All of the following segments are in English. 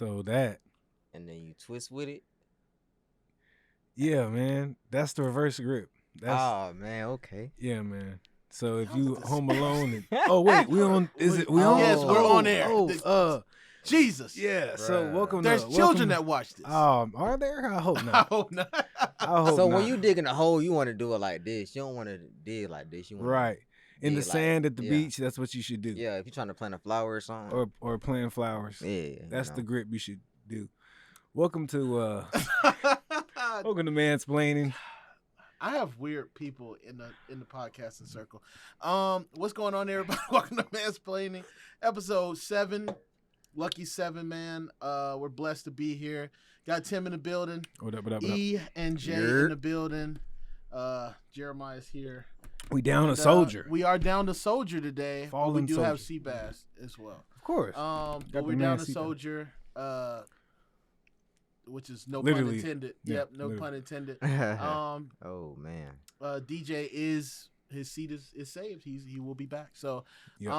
So that. And then you twist with it. Yeah, man. That's the reverse grip. Oh man, okay. Yeah, man. So if you home alone and wait, we on we on? Yes, we're on air. Jesus. Yeah, so welcome There's children that watch this. Are there? I hope not. I hope not. So when you dig in a hole, you want to do it like this. You don't want to dig like this. You want right. In the sand at the yeah. beach, that's what you should do. Yeah, if you're trying to plant a flower or something. Or plant flowers. Yeah. That's the grip you should do. Welcome to Mansplaining. I have weird people in the podcasting circle. What's going on, everybody? Welcome to Mansplaining, episode 7. Lucky 7, man. We're blessed to be here. Got Tim in the building. What up? E and J in the building. Jeremiah's here. We down a soldier. We are down to soldier today. But we do soldier. have Seabass as well. Of course. But we're down to soldier. Which is no pun intended. Yeah, yep, no pun intended. Oh man. DJ his seat is saved. He will be back. So yep.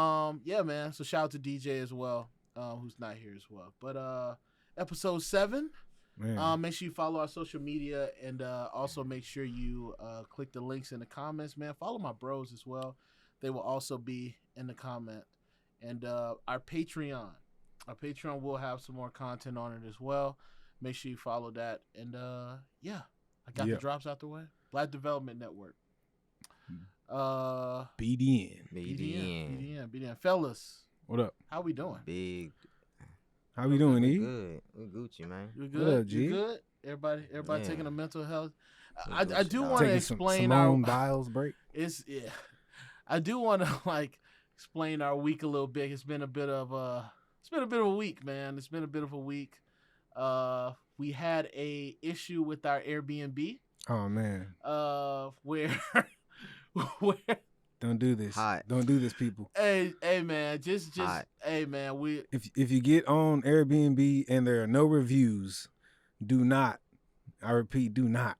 Yeah, man. So shout out to DJ as well, who's not here as well. But episode 7. Make sure you follow our social media and also make sure you click the links in the comments, man. Follow my bros as well. They will also be in the comment. And our Patreon. Our Patreon will have some more content on it as well. Make sure you follow that. And yeah, I got the drops out the way. Black Development Network. BDN. Fellas. What up? How we doing? Big. How we doing, E? Good. We Gucci, man. You good? What up, G? You good? Everybody taking a mental health. I do want to explain Simone Biles break. I do want to explain our week a little bit. It's been a bit of a week, man. It's been a bit of a week. We had a issue with our Airbnb. Oh man. Where don't do this. Hot. Don't do this, people. Hey man, just Hot. Hey man, if you get on Airbnb and there are no reviews, do not. I repeat, do not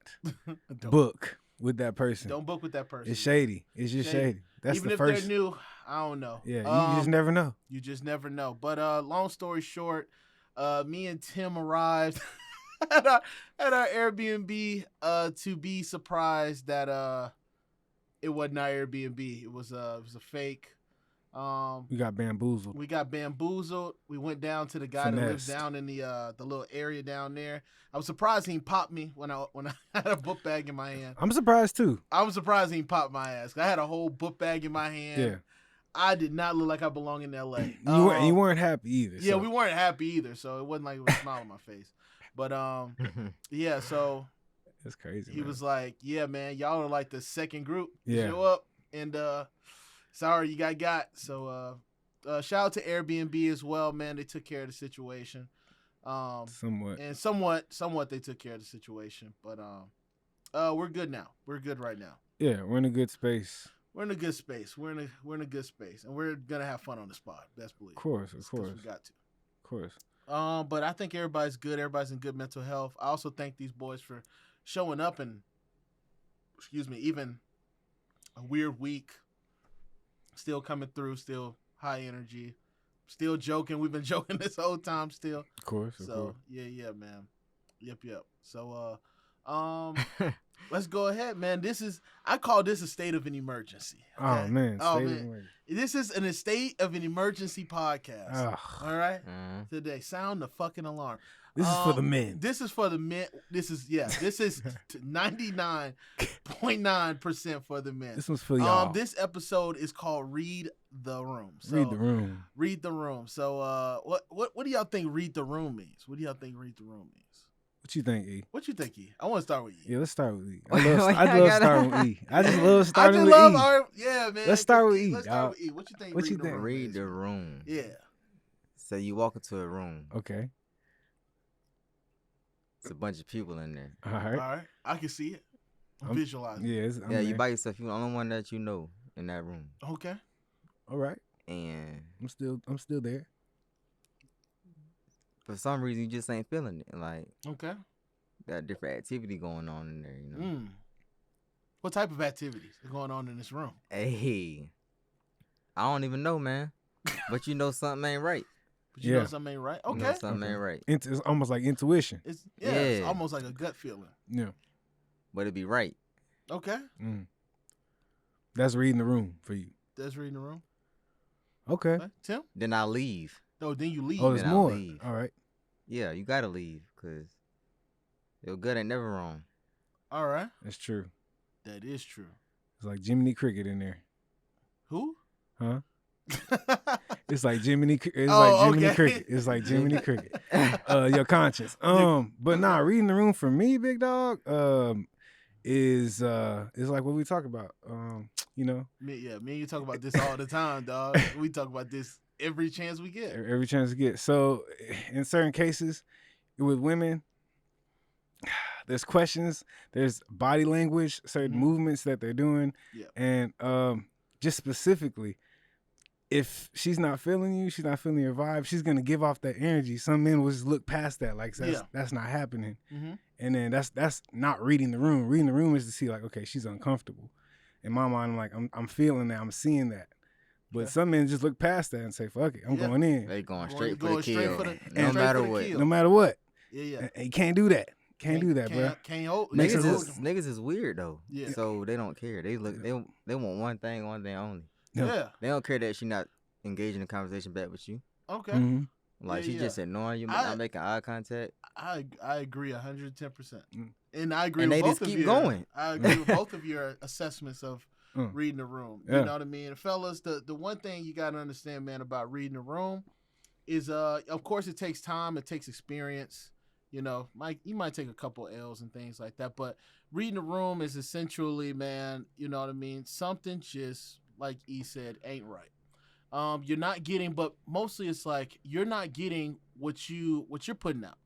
book with that person. Don't book with that person. It's shady. It's just shady. That's even the if first. they're new. I don't know. Yeah, you just never know. You just never know. But long story short, me and Tim arrived at our Airbnb to be surprised that it wasn't our Airbnb. It was a fake. We got bamboozled. We went down to the guy that lives down in the little area down there. I was surprised he popped me when I had a book bag in my hand. I'm surprised too. I was surprised he popped my ass. I had a whole book bag in my hand. Yeah. I did not look like I belong in L.A. You weren't happy either. Yeah, we weren't happy either, so it wasn't like it was a smile on my face. But yeah, so that's crazy. He was like, "Yeah, man, y'all are like the second group to show up, and sorry you got." So shout out to Airbnb as well, man. They took care of the situation. Somewhat they took care of the situation, but we're good now. We're good right now. Yeah, we're in a good space. We're in a good space. We're in a good space, and we're gonna have fun on the spot. Best believe. Of course. We got to. Of course. But I think everybody's good. Everybody's in good mental health. I also thank these boys for showing up and, even a weird week, still coming through, still high energy, still joking. We've been joking this whole time still. Of course. Yeah, man. Yep. So, let's go ahead, man. I call this a state of an emergency. Okay? Oh man. This is an state of an emergency podcast. All right. Today, sound the fucking alarm. This is for the men. This is for the men. This is 99.9% for the men. This one's for y'all. This episode is called Read the Room. So, Read the Room. So what do y'all think Read the Room means? What do y'all think Read the Room means? What you think, E? I want to start with E. Yeah, let's start with E. I love starting with E. I just love starting with E. Yeah, man. Let's start with E. Let's start with E. What you think? Read the room. Yeah. So you walk into a room. Okay. It's a bunch of people in there. All right. I can see it. I'm visualizing. Yeah, you by yourself. You're the only one that you know in that room. Okay. All right. And I'm still there. For some reason, you just ain't feeling it. Like, okay, got different activity going on in there. What type of activities are going on in this room? Hey, I don't even know, man. But you know something ain't right. But you know something ain't right. Okay. You know something ain't right. It's almost like intuition. It's almost like a gut feeling. Yeah. But it be right. Okay. That's reading the room for you. That's reading the room. Okay. Tim? Then I leave. Oh, then you leave. Oh, there's Then more. I leave. All right. Yeah, you gotta leave because your gut ain't never wrong. All right. That's true. That is true. It's like Jiminy Cricket in there. Who? Huh? It's like Jiminy. Cricket. It's like Jiminy Cricket. Your conscience. But nah, reading the room for me, big dog. Is like what we talk about. You know. Me and you talk about this all the time, dog. We talk about this every chance we get. Every chance we get. So, in certain cases, with women, there's questions, there's body language, certain movements that they're doing, and just specifically, if she's not feeling you, she's not feeling your vibe, she's gonna give off that energy. Some men will just look past that, like that's not happening, and then that's not reading the room. Reading the room is to see like, okay, she's uncomfortable. In my mind, I'm like, I'm feeling that, I'm seeing that. But some men just look past that and say, fuck it, I'm going in. They going straight for the kill. No matter what. No matter what. Yeah. And you can't do that. Can't do that, bro. Can't hold. Niggas is weird though. Yeah. So they don't care. They want one thing only. Yeah. They don't care that she not engaging in conversation back with you. Okay. Mm-hmm. Like she just ignoring you, not making eye contact. I agree 110%. And I agree and with they both just of keep your, going. I agree with both of your assessments of reading the room. You know what I mean? And fellas, the one thing you gotta understand, man, about reading the room is of course it takes time, it takes experience. You know, you might take a couple L's and things like that, but reading the room is essentially, man, you know what I mean? Something just, like E said, ain't right. You're not getting, but mostly it's like you're not getting what you're putting out.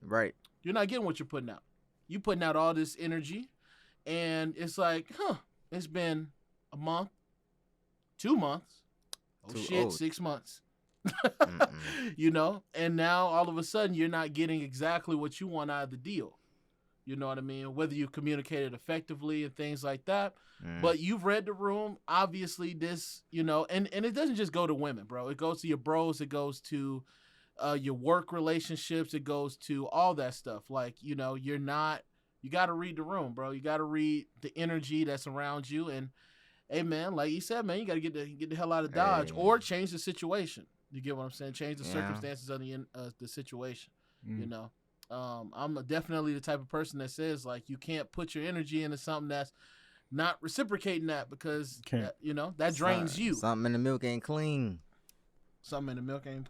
Right. You're not getting what you're putting out. You putting out all this energy, and it's like, it's been a month, 2 months, 6 months. You know, and now all of a sudden you're not getting exactly what you want out of the deal. You know what I mean? Whether you communicated effectively and things like that. But you've read the room. Obviously this, you know, and it doesn't just go to women, bro. It goes to your bros. It goes to your work relationships. It goes to all that stuff. Like, you know, you got to read the room, bro. You got to read the energy that's around you. And, hey, man, like you said, man, you got to get the hell out of Dodge or change the situation. You get what I'm saying? Change the circumstances of the situation, you know? I'm definitely the type of person that says, like, you can't put your energy into something that's not reciprocating that because, you know, that drains you. Something in the milk ain't clean. Something in the milk ain't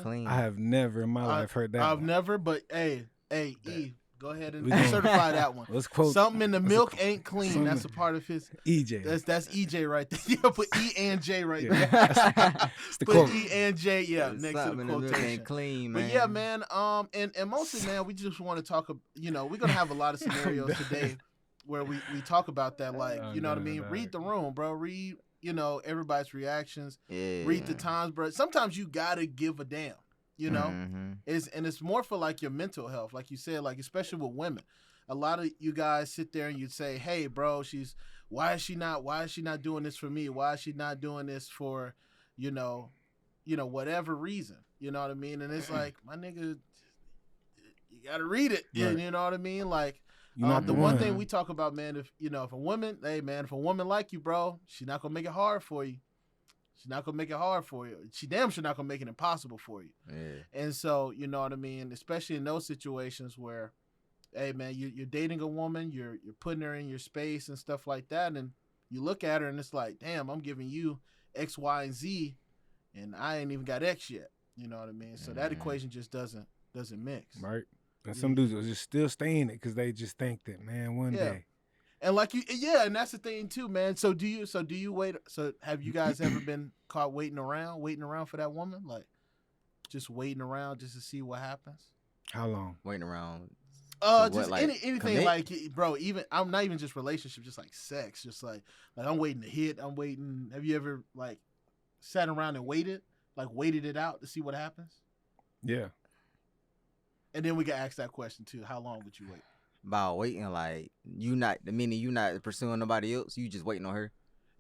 clean. I have never in my life heard that. I've never, but hey, E, go ahead and certify that one. Let's quote. Something in the milk ain't clean. That's a part of his. EJ. That's EJ right there. Yeah, put E and J right there. That's the put quote. E and J, next to the Something in the milk quotation. ain't clean, man. But yeah, man. And mostly, man, we just want to talk. You know, we're gonna have a lot of scenarios today where we talk about that. Like, you know what I mean? Read the room, bro. Read, you know, everybody's reactions. Yeah. Read the times, bro. Sometimes you gotta give a damn. You know, it's more for like your mental health, like you said, like especially with women. A lot of you guys sit there and you'd say, "Hey, bro, why is she not doing this for me? Why is she not doing this for, you know, whatever reason?" You know what I mean? And it's like, my nigga, you gotta read it. Right. You know what I mean? Like, the one thing we talk about, man, if a woman like you, bro, she's not gonna make it hard for you. She's not gonna make it hard for you. She damn sure not gonna make it impossible for you. Yeah. And so, you know what I mean? Especially in those situations where, hey man, you're dating a woman, you're putting her in your space and stuff like that, and you look at her and it's like, damn, I'm giving you X, Y, and Z, and I ain't even got X yet. You know what I mean? So that equation just doesn't mix. Right. And some dudes will just still stay in it because they just think that, man, one day. And like and that's the thing too, man. So do you wait? So have you guys ever been caught waiting around for that woman, like just waiting around just to see what happens? How long? Waiting around. Just like, anything commit? Like, bro. Even I'm not even just relationship, just like sex, just like I'm waiting to hit. I'm waiting. Have you ever like sat around and waited it out to see what happens? Yeah. And then we can ask that question too. How long would you wait? About waiting, like you not pursuing nobody else, you just waiting on her.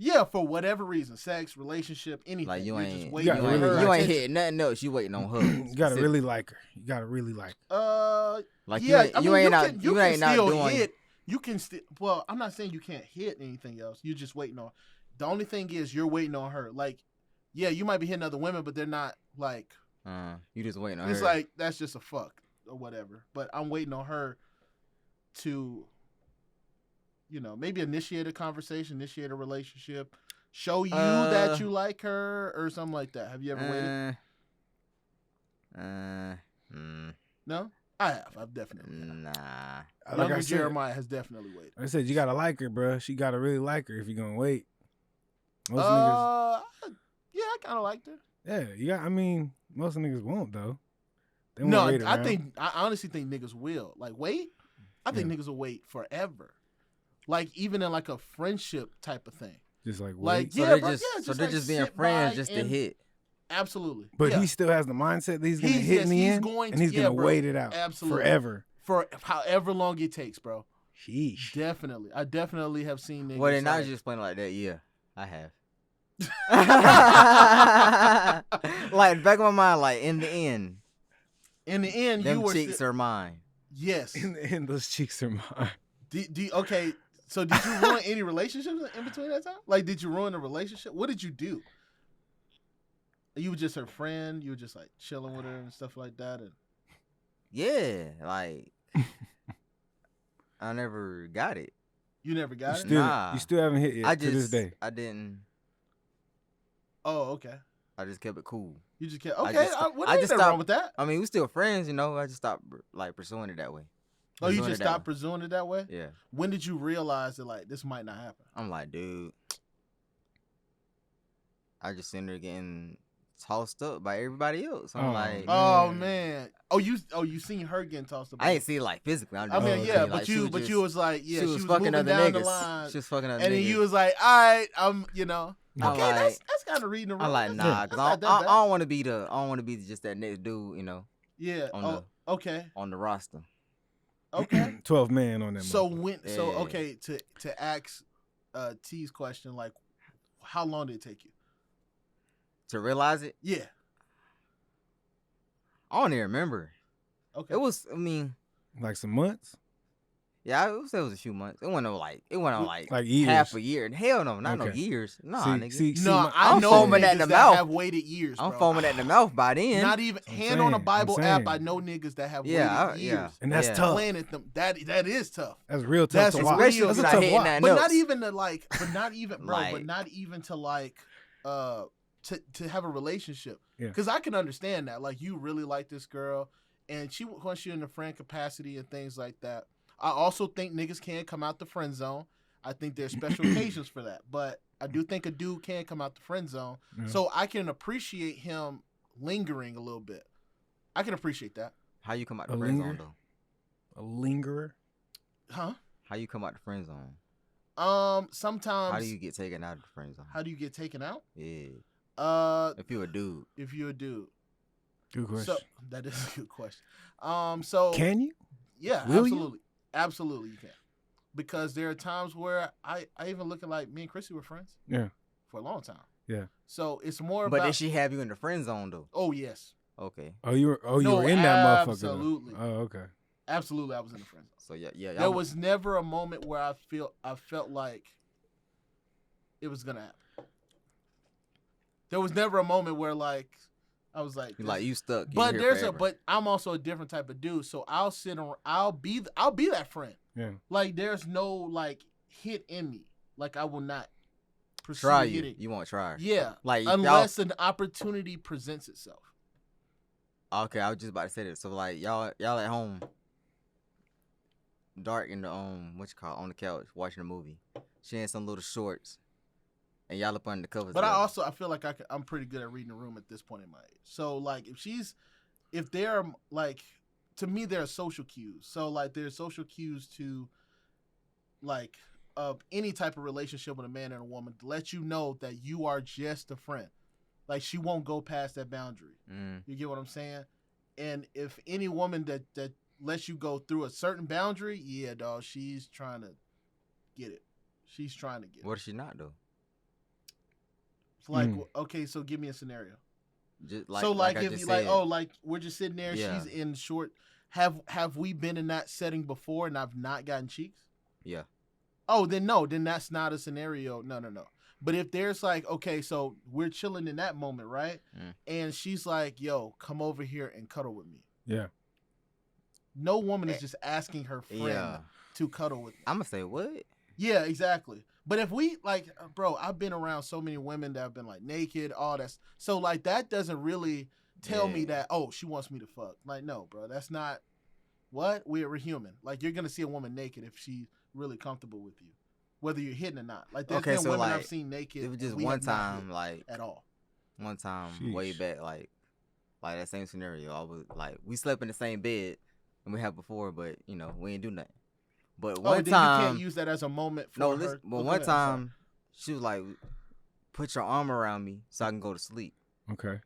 Yeah, for whatever reason, sex, relationship, anything. Like you ain't, just waiting on her you ain't attention. hitting nothing else. You waiting on her. You gotta really like her. You gotta really like her. Like yeah, you ain't out still doing. Hit. You can still. Well, I'm not saying you can't hit anything else. You're just waiting on. The only thing is you're waiting on her. Like, yeah, you might be hitting other women, but they're not like. You just waiting on her. It's like that's just a fuck or whatever. But I'm waiting on her to, maybe initiate a conversation, initiate a relationship, show you that you like her or something like that. Have you ever waited? No, I have. I've definitely. Nah. Younger Jeremiah has definitely waited. I said you gotta like her, bro. She gotta really like her if you're gonna wait. Most niggas. Yeah, I kind of liked her. Yeah, you got. I mean, most niggas won't though. They won't No, wait I around. honestly think niggas will. Like, wait. I think niggas will wait forever. Like, even in like a friendship type of thing. Just like wait. Like, so they're just being friends just to hit. Absolutely. But he still has the mindset that he's gonna hit in the end, and he's gonna wait it out forever. For however long it takes, bro. Sheesh. Definitely. I definitely have seen niggas. Well, then now you explain it like that. Yeah, I have. Like back in my mind, like in the end, them you were cheeks are mine. Yes. In the end, those cheeks are mine. Okay, so did you ruin any relationships in between that time? Like, did you ruin a relationship? What did you do? You were just her friend. You were just like chilling with her and stuff like that. And yeah, like I never got it. You never got it? Nah. You still haven't hit yet to this day. I didn't. Oh, okay. I just kept it cool. You just kept okay. I just stopped wrong with that. I mean, we still friends, I just stopped like pursuing it that way. Oh, you just stopped pursuing it that way? Yeah. When did you realize that like this might not happen? I'm like, dude, I just seen her getting tossed up by everybody else. I'm like, oh man. Oh, you seen her getting tossed up? I ain't see it like physically. I mean, yeah, but you was like, yeah, she was fucking other down niggas. The line, she was fucking other niggas. And then you was like, all right, okay, like, that's kind of reading the room. I'm like, nah, because I don't want to be just that next dude, Yeah. Okay. On the roster. Okay. 12 man on that. Okay, to ask T's question, like, how long did it take you to realize it? Yeah. I don't even remember. Okay. It was, I mean, like some months. Yeah, it was a few months. It went on like years. Half a year. Hell no, not no years. Nah, nigga. I know foaming at the mouth. Have waited years. Bro. I'm foaming at the mouth by then. Not even on a Bible app. I know niggas that have waited years. And that's tough. Planet them. That is tough. That's real tough to watch. That's a tough watch. But not even to like. But not even, bro. But not even to like. To have a relationship. Because I can understand that. Like, you really like this girl, and she wants you in the friend capacity and things like that. I also think niggas can come out the friend zone. I think there's special occasions for that. But I do think a dude can come out the friend zone. Yeah. So I can appreciate him lingering a little bit. I can appreciate that. How you come out the friend zone, though? A lingerer? Huh? How you come out the friend zone? Sometimes. How do you get taken out of the friend zone? How do you get taken out? Yeah. If you're a dude. Good question. So, that is a good question. So. Can you? Yeah, Will absolutely. You? Absolutely, you can. Because there are times where I even look at like me and Chrissy were friends. Yeah. For a long time. Yeah. So it's more about. But did she have you in the friend zone though? Oh yes. Okay. You were in that motherfucker. Absolutely. Oh, okay. Absolutely, I was in the friend zone. So yeah. There was never a moment where I felt like it was gonna happen. There was never a moment where like I was like, you stuck. But but I'm also a different type of dude. So I'll sit around. I'll be that friend. Yeah. Like there's no like hit in me. Like I will not pursue try hitting. You won't try. Yeah. Like unless an opportunity presents itself. Okay, I was just about to say that. So like y'all at home, dark in the on the couch watching a movie. She in some little shorts. And y'all up under the covers. But I feel like I'm pretty good at reading the room at this point in my age. So like if they're like, to me there are social cues. So like there's social cues to like any type of relationship with a man and a woman to let you know that you are just a friend. Like she won't go past that boundary. You get what I'm saying? And if any woman that lets you go through a certain boundary, yeah, dog, she's trying to get it. She's trying to get it. What does she not do? Like, okay, so give me a scenario. Just like, so like if you like, like we're just sitting there, she's in short. Have we been in that setting before and I've not gotten cheeks? Yeah. Oh, then no, then that's not a scenario. No. But if there's like, okay, so we're chilling in that moment, right? And she's like, yo, come over here and cuddle with me. Yeah. No woman is just asking her friend to cuddle with me. I'm going to say, what? Yeah, exactly. But if we, like, bro, I've been around so many women that have been, like, naked, all that. So, like, that doesn't really tell me that, oh, she wants me to fuck. Like, no, bro, that's not what? We're human. Like, you're going to see a woman naked if she's really comfortable with you, whether you're hitting or not. Like, there's been women like, I've seen naked. It was just one time, like, at all. One time, way back, like that same scenario. I was, like, we slept in the same bed and we have before, but, you know, we ain't do nothing. But one time, you can't use that as a moment for her. But one time, she was like, put your arm around me so I can go to sleep. Okay.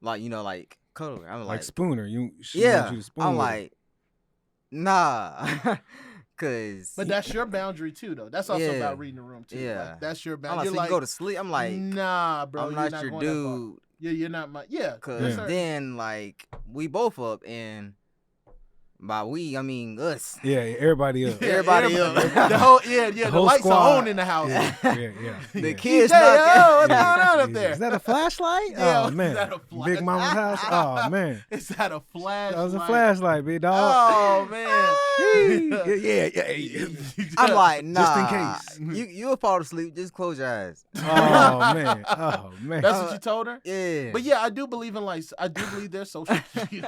Like, you know, like, cuddle. I'm like Spooner. She wants you to spoon I'm like, nah. But that's your boundary, too, though. That's also about reading the room, too. Yeah. Like, that's your I'm boundary. like, so you go to sleep? I'm like, nah, bro. I'm not your dude. Yeah, you're not my... Yeah. Because then, like, we both up and... By we, I mean us. Yeah, everybody up. Everybody up. The whole the lights squad. are on in the house. Yeah. The kids what's going on up there? Is that a flashlight? Yeah, oh man. Is that a flashlight? Big Mama's house. Oh man. Is that a flashlight? That was a flashlight, big dog. Oh man. yeah. I'm like, nah. Just in case. You'll fall asleep. Just close your eyes. Oh man. That's what you told her? Yeah. But yeah, I do believe there's social cues.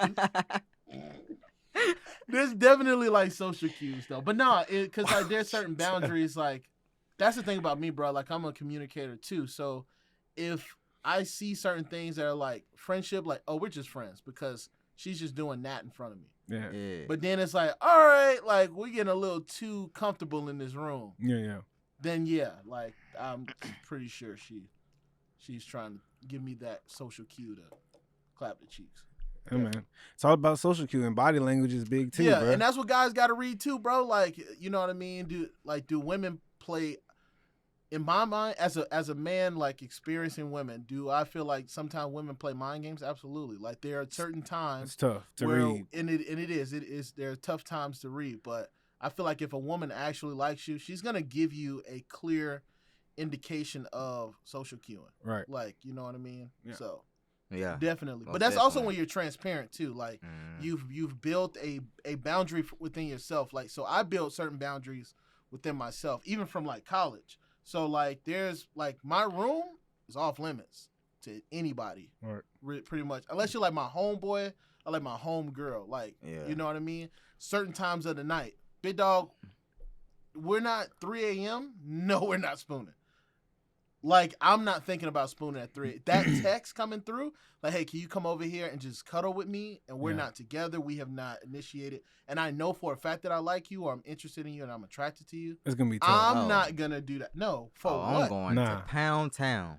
There's definitely like social cues though, but no, because like there's certain boundaries. Like that's the thing about me, bro. Like I'm a communicator too, so if I see certain things that are like friendship, like we're just friends because she's just doing that in front of me. Yeah. But then it's like, all right, like we're getting a little too comfortable in this room. Yeah. Then like I'm pretty sure she's trying to give me that social cue to clap the cheeks. Yeah, man. It's all about social cue and body language is big too, bro. And that's what guys got to read too, bro. Like, you know what I mean? Do women play? In my mind, as a man, like experiencing women, do I feel like sometimes women play mind games? Absolutely. Like there are certain times it's tough to read, and it is. There are tough times to read, but I feel like if a woman actually likes you, she's gonna give you a clear indication of social cueing. Right. Like, you know what I mean? Yeah. So. Yeah, definitely. But that's also when you're transparent too. Like you've built a boundary within yourself. Like so, I built certain boundaries within myself, even from like college. So like there's like my room is off limits to anybody, right. Pretty much, unless you're like my homeboy or like my home girl. Like you know what I mean. Certain times of the night, big dog, we're not 3 a.m. No, we're not spooning. Like, I'm not thinking about spooning at 3. That text coming through, like, hey, can you come over here and just cuddle with me? And we're not together. We have not initiated. And I know for a fact that I like you or I'm interested in you and I'm attracted to you. It's going to be tough. I'm not going to do that. No, for what? I'm going to Pound Town.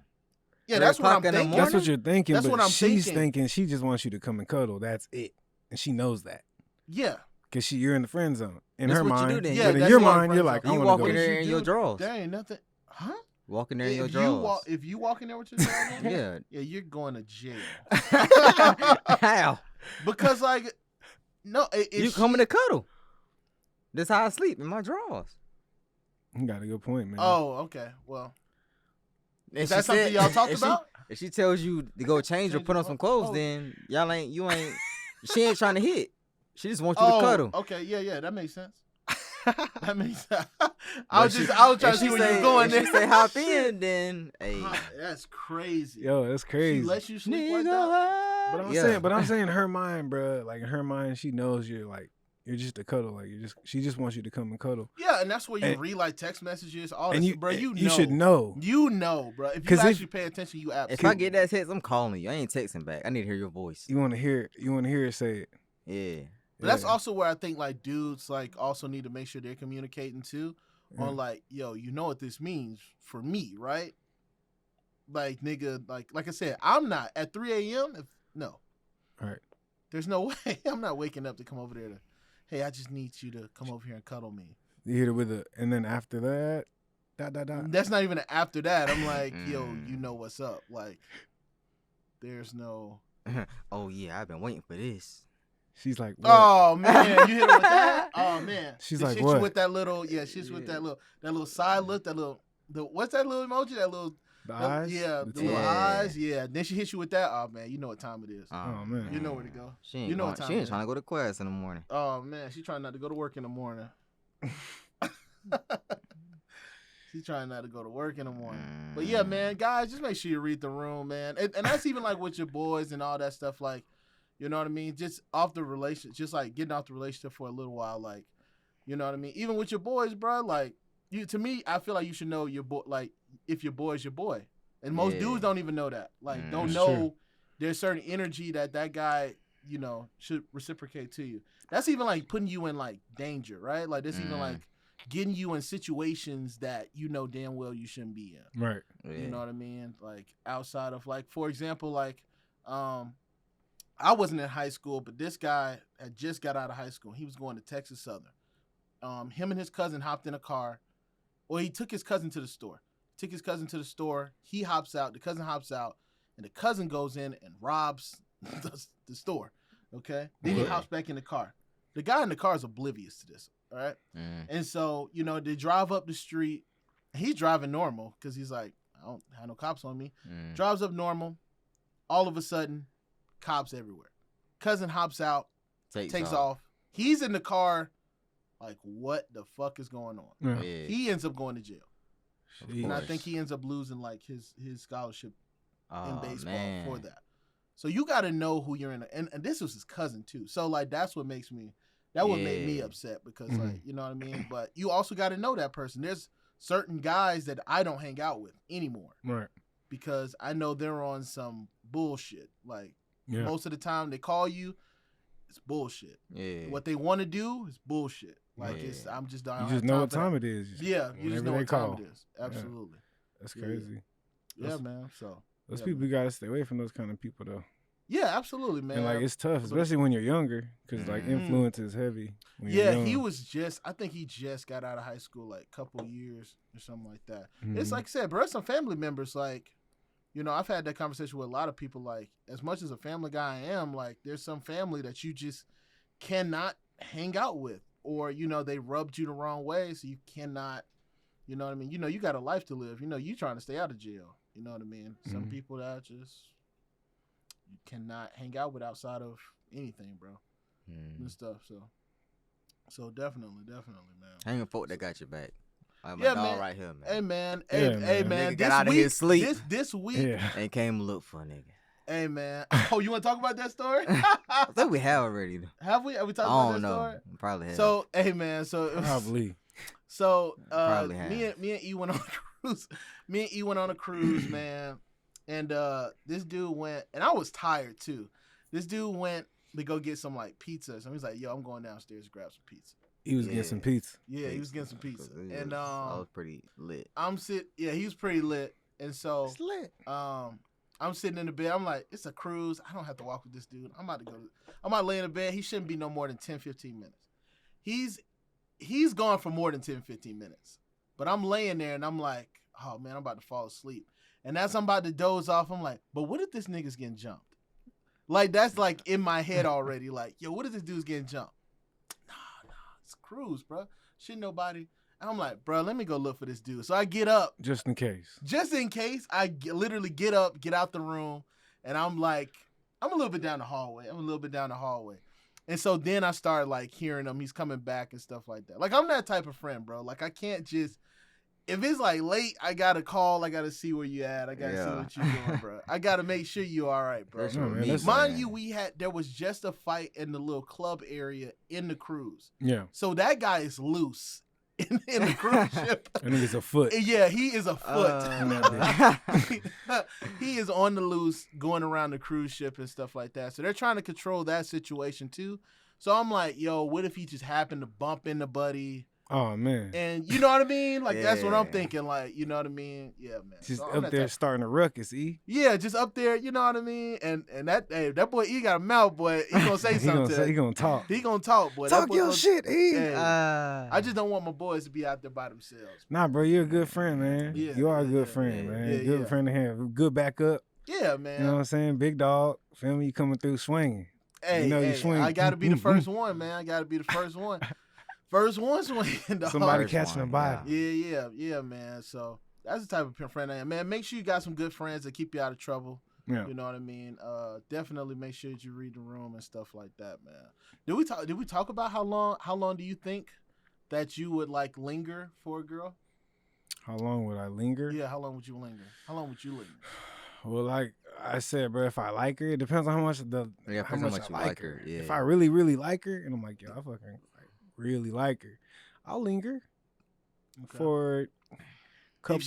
Yeah, that's what I'm thinking. That's what you're thinking. That's what I'm she's thinking. She just wants you to come and cuddle. That's it. And she knows that. Yeah. Because you're in the friend zone. In that's her what mind. You do then. Yeah, but in your mind, you're like, you walk in there in your drawers. There ain't nothing. Huh? Walking there in your drawers. If you walk in there with your drawers on, yeah, you're going to jail. How? Because like, no, you coming to cuddle. That's how I sleep in my drawers. You got a good point, man. Oh, okay. Well, is that something y'all talked about? If she tells you to go change or put on some clothes, then you ain't. She ain't trying to hit. She just wants you to cuddle. Okay, yeah, that makes sense. That makes sense. I was trying to see where you're going there. If she say hop in, then hey, that's crazy. Yo, that's crazy. She lets you sleep like that. But I'm saying in her mind, bro. Like in her mind, she knows you're just a cuddle. Like she just wants you to come and cuddle. Yeah, and that's where you read like text messages, all this, bro. You should know. You know, bro. If you actually pay attention, you absolutely. If I get that text, I'm calling you. I ain't texting back. I need to hear your voice. You want to hear her say it. Yeah. But that's also where I think like dudes like also need to make sure they're communicating too on like, yo, you know what this means for me, right? Like nigga, like I said, I'm not at 3 a.m. No. All right. There's no way I'm not waking up to come over there to, hey, I just need you to come over here and cuddle me. You hit it with and then after that, That's not even after that. I'm like, yo, you know what's up. Like, there's no. Oh, yeah, I've been waiting for this. She's like, what? Oh, man, you hit her with that? Oh, man. She's Did like, she what? hit you with that little, she's with that little side look, what's that little emoji? That little. The eyes? Yeah, the little eyes. Yeah. Then she hits you with that. Oh, man, you know what time it is. Oh, man. You know where to go. She ain't, you know what time she ain't trying to go to class in the morning. Oh, man, she's trying not to go to work in the morning. She's trying not to go to work in the morning. But yeah, man, guys, just make sure you read the room, man. And that's even like with your boys and all that stuff. Like, you know what I mean? Just off the relationship, just like getting off the relationship for a little while. Like, you know what I mean? Even with your boys, bro, like, to me, I feel like you should know your boy, like, if your boy is your boy. And most dudes don't even know that. Like, don't know there's certain energy that guy, you know, should reciprocate to you. That's even like putting you in like danger, right? Like, that's even like getting you in situations that you know damn well you shouldn't be in. Right. You know what I mean? Like, outside of, like, for example, like, I wasn't in high school, but this guy had just got out of high school. He was going to Texas Southern. Him and his cousin hopped in a car. Or he took his cousin to the store. He hops out. The cousin hops out. And the cousin goes in and robs the store. Okay? Then he hops back in the car. The guy in the car is oblivious to this. All right? And so, you know, they drive up the street. He's driving normal because he's like, I don't have no cops on me. Drives up normal. All of a sudden, cops everywhere. Cousin hops out, takes off. He's in the car like, what the fuck is going on? Yeah. He ends up going to jail. Jeez. And I think he ends up losing like his scholarship in baseball for that. So you got to know who you're in. And this was his cousin too. So like, that's what made me upset because like, you know what I mean? But you also got to know that person. There's certain guys that I don't hang out with anymore. Right. Because I know they're on some bullshit. Like, most of the time they call you, it's bullshit. Yeah. What they want to do is bullshit. Like, it's, I'm just don't. You just know what time it is. Yeah, you just know what time it is. Absolutely. That's crazy. Yeah, man. So those people, you gotta stay away from those kind of people, though. Yeah, absolutely, man. And like, it's tough, especially when you're younger, because like influence is heavy. He was I think he just got out of high school, like a couple years or something like that. It's like I said, bro, some family members, like, you know, I've had that conversation with a lot of people. Like, as much as a family guy I am, like, there's some family that you just cannot hang out with, or, you know, they rubbed you the wrong way, so you cannot, you know what I mean? You know, you got a life to live. You know, you trying to stay out of jail. You know what I mean? Some people that just, you cannot hang out with outside of anything, bro. And stuff. So definitely, man. Hanging folk that got your back. Like my yeah, dog man. Right here, man. Hey, man. Hey, man. Nigga got out of his sleep. This week. And came to look for a nigga. Hey, man. Oh, you want to talk about that story? I think we have already. Have we? Have we talked about that story? Probably have. So, hey, man. So it was, probably. So, me and E went on a cruise. Me and E went on a cruise, man. And this dude went, and I was tired too. This dude went to go get some like pizza. So he's like, "Yo, I'm going downstairs to grab some pizza." He was getting some pizza. Yeah, he was getting some pizza. And I was pretty lit. Yeah, he was pretty lit. And so it's lit. I'm sitting in the bed. I'm like, it's a cruise. I don't have to walk with this dude. I'm about to lay in the bed. He shouldn't be no more than 10, 15 minutes. He's gone for more than 10, 15 minutes. But I'm laying there and I'm like, oh man, I'm about to fall asleep. And as I'm about to doze off, I'm like, but what if this nigga's getting jumped? Like, that's like in my head already. Like, yo, what if this dude's getting jumped? Nah, it's a cruise, bro. Shit, nobody. And I'm like, bro, let me go look for this dude. So I get up. Just in case. I literally get up, get out the room, and I'm like, I'm a little bit down the hallway. And so then I start like hearing him. He's coming back and stuff like that. Like, I'm that type of friend, bro. Like, I can't just, if it's like late, I gotta call. I gotta see where you at. I gotta see what you're doing, bro. I gotta make sure you all right, bro. Mind you, there was just a fight in the little club area in the cruise. Yeah. So that guy is loose in the cruise ship. And he's a foot. Yeah, he is a foot. He is on the loose, going around the cruise ship and stuff like that. So they're trying to control that situation too. So I'm like, yo, what if he just happened to bump into Buddy? Oh man. And you know what I mean? Like that's what I'm thinking. Like, you know what I mean? Yeah, man. Just so up there starting a ruckus, E. Yeah, just up there, you know what I mean? And that boy E got a mouth, boy. He gonna say something. He gonna talk. He gonna talk, boy. Talk your shit, E. Hey, I just don't want my boys to be out there by themselves. Nah, bro, you're a good friend, man. Yeah, you are a good friend, man. Good friend to have. Good backup. Yeah, man. You know what I'm saying? Big dog. Feel me? You coming through swinging. Hey, you swing. I gotta be the first one, man. I gotta be the first one. First one swinging, dog. Somebody catching a body. Yeah, man. So that's the type of friend I am, man. Make sure you got some good friends that keep you out of trouble. Yeah. You know what I mean? Definitely make sure that you read the room and stuff like that, man. Did we talk about how long do you think that you would like linger for a girl? How long would I linger? Yeah, how long would you linger? How long would you linger? Well, like I said, bro, if I like her, it depends on how much how much I like her. Yeah. If I really, really like her, and I'm like, yo, I fucking really like her, I'll linger for a couple. If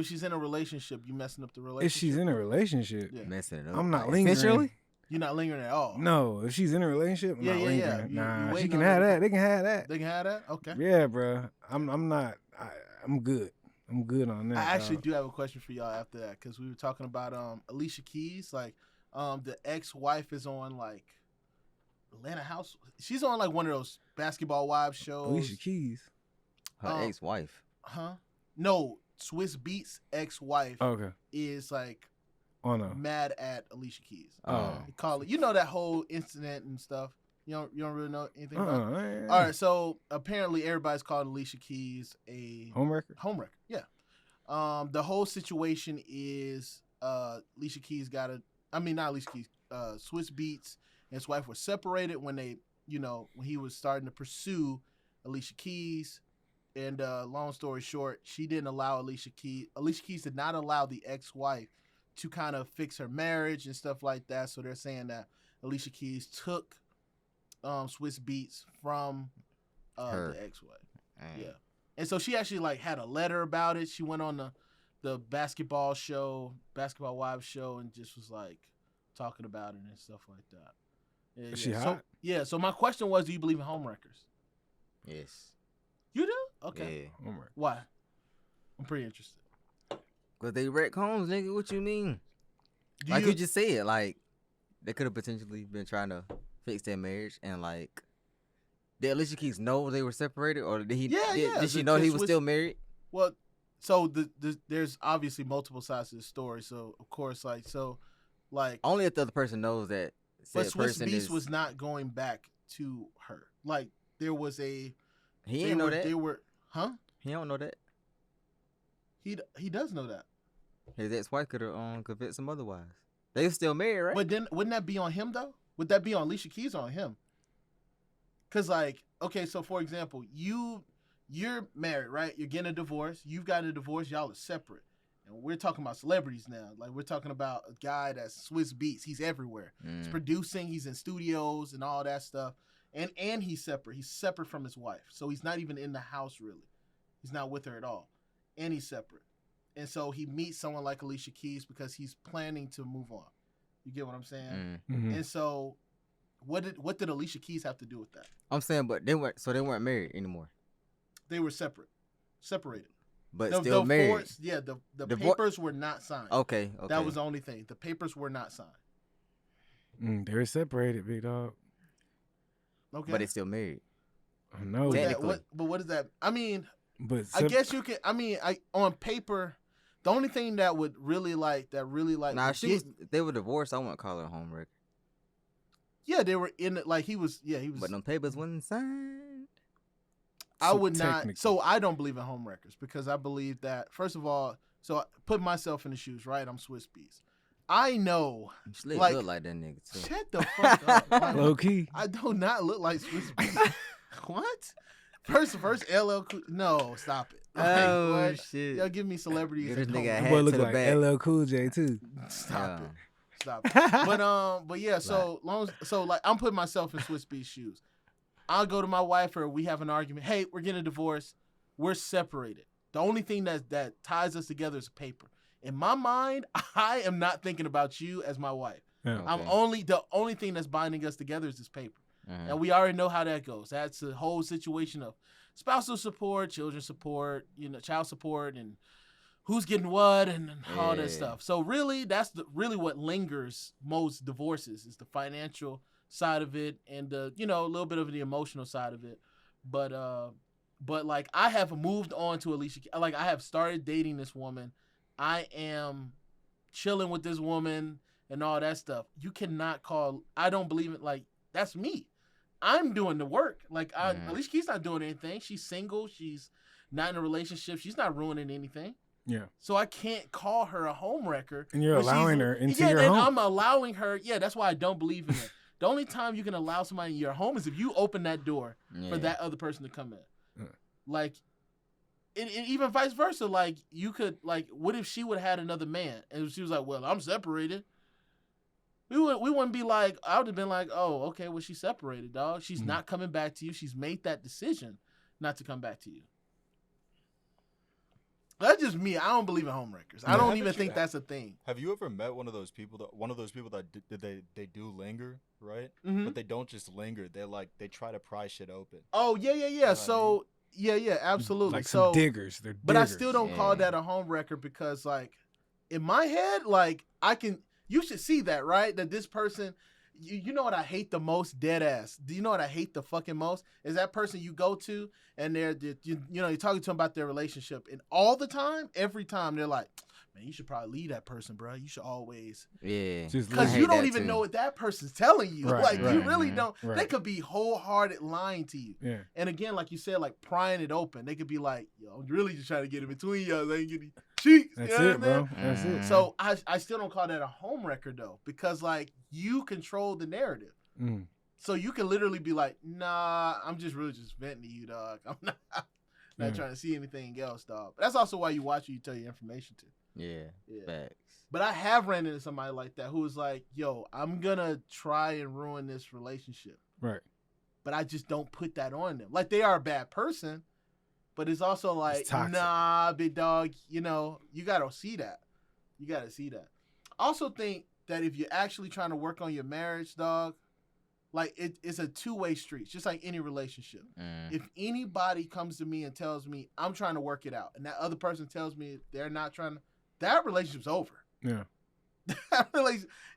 she's in a relationship, you messing up the relationship. If she's in a relationship, messing it up. I'm not lingering. Essentially? You're not lingering at all. No, if she's in a relationship, I'm not lingering. Nah, she can have that. They can have that. They can have that. Okay. Yeah, bro. I'm not. I'm good. I'm good on that. I actually do have a question for y'all after that because we were talking about Alicia Keys. Like, the ex-wife is on like Atlanta House. She's on like one of those basketball wives shows. Alicia Keys. Her ex-wife. Huh? No, Swiss Beats ex-wife. Okay. Is like mad at Alicia Keys. They call it. You know that whole incident and stuff. You don't really know anything about it? All right, so apparently everybody's calling Alicia Keys a homewrecker. Yeah. The whole situation is Alicia Keys not Alicia Keys. Swiss Beats and his wife were separated when when he was starting to pursue Alicia Keys. And long story short, she didn't allow Alicia Keys did not allow the ex-wife to kind of fix her marriage and stuff like that. So they're saying that Alicia Keys took Swiss Beats from the ex-wife. Yeah. And so she actually like had a letter about it. She went on the basketball wives show and just was like talking about it and stuff like that. Is she hot? Yeah. So my question was, do you believe in homewreckers? Yes. You do? Okay. Yeah. Why? I'm pretty interested. Because they wreck homes, nigga. What you mean? You just said, like, they could have potentially been trying to fix their marriage, and like, did Alicia Keys know they were separated, or did he? Did she know he was still married? Well, so there's obviously multiple sides to the story. So of course, only if the other person knows that. But Swiss Beats was not going back to her. Like there was a. He didn't know that. They were, huh? He don't know that. He does know that. His ex-wife could have convinced him otherwise. They were still married, right? But then wouldn't that be on him though? Would that be on Alicia Keys or on him? Cause like, okay, so for example, you're married, right? You're getting a divorce. You've gotten a divorce. Y'all are separate, and we're talking about celebrities now. Like we're talking about a guy that's Swiss Beats. He's everywhere. He's producing. He's in studios and all that stuff. And he's separate. He's separate from his wife, so he's not even in the house really. He's not with her at all, and he's separate. And so he meets someone like Alicia Keys because he's planning to move on. You get what I'm saying? Mm-hmm. And so, what did Alicia Keys have to do with that? I'm saying, but they weren't married anymore. They were separated. But still married. The papers were not signed. Okay. That was the only thing. The papers were not signed. They were separated, big dog. Okay. But they still married. No. But what is that? I mean, I guess you can. I mean, on paper. The only thing that would really like. Nah, they were divorced. I wouldn't call her a homewrecker. Yeah, they were in it. Like he was. But no papers wasn't signed. I would not. So I don't believe in homewreckers because I believe that first of all. So I put myself in the shoes. Right, I'm Swiss Beats. I know. You look like that nigga too. Shut the fuck up. Like, low key. I do not look like Swiss Beats. What? First LL Cool. No, stop it. Like, shit. Y'all give me celebrities. This nigga boy look like LL Cool J too. Stop it. But yeah. So like I'm putting myself in Swiss Beats shoes. I'll go to my wife or we have an argument. Hey, we're getting a divorce. We're separated. The only thing that ties us together is paper. In my mind, I am not thinking about you as my wife. Yeah. Okay. The only thing that's binding us together is this paper. Mm-hmm. And we already know how that goes. That's the whole situation of spousal support, children support, child support, and who's getting what and all that stuff. So really, that's really what lingers most divorces is the financial side of it and the, a little bit of the emotional side of it. But like I have moved on to Alicia. Like I have started dating this woman. I am chilling with this woman and all that stuff. You cannot call. I don't believe it. Like that's me. I'm doing the work. Like Alicia Keys not doing anything. She's single. She's not in a relationship. She's not ruining anything. Yeah. So I can't call her a homewrecker. And you're allowing her into your home. I'm allowing her. Yeah, that's why I don't believe in it. The only time you can allow somebody in your home is if you open that door for that other person to come in. Like, and even vice versa. Like, you could, like, what if she would have had another man and she was like, well, I'm separated. We wouldn't be like, I would have been like, oh, okay, well, she's separated, dog. She's not coming back to you. She's made that decision not to come back to you. That's just me. I don't believe in homewreckers. I don't even think that's a thing. Have you ever met one of those people that they do linger, right? Mm-hmm. But they don't just linger. They try to pry shit open. Oh yeah. So yeah, absolutely. Like some diggers. They're diggers. But I still don't call that a homewrecker because, like, in my head, like you should see that, right? That this person. You know what I hate the most? Dead ass. Do you know what I hate the fucking most? Is that person you go to and you're talking to them about their relationship, and all the time, every time they're like, man, you should probably leave that person, bro. You should always. Yeah. Because you don't even know what that person's telling you. Right, you really don't. Right. They could be wholehearted lying to you. Yeah. And again, like you said, like prying it open. They could be like, yo, I'm really just trying to get in between y'all. They ain't getting cheeks. That's it, bro. That's it. So I still don't call that a homewrecker, though, because, like, you control the narrative. Mm. So you can literally be like, nah, I'm just really just venting to you, dog. I'm not trying to see anything else, dog. But that's also why you watch who you tell your information to. Yeah. Facts. But I have ran into somebody like that who was like, yo, I'm going to try and ruin this relationship. Right. But I just don't put that on them. Like, they are a bad person, but it's also like, nah, big dog, you got to see that. You got to see that. I also think that if you're actually trying to work on your marriage, dog, like it's a two-way street, just like any relationship. If anybody comes to me and tells me I'm trying to work it out, and that other person tells me they're not trying to, that relationship's over. Yeah.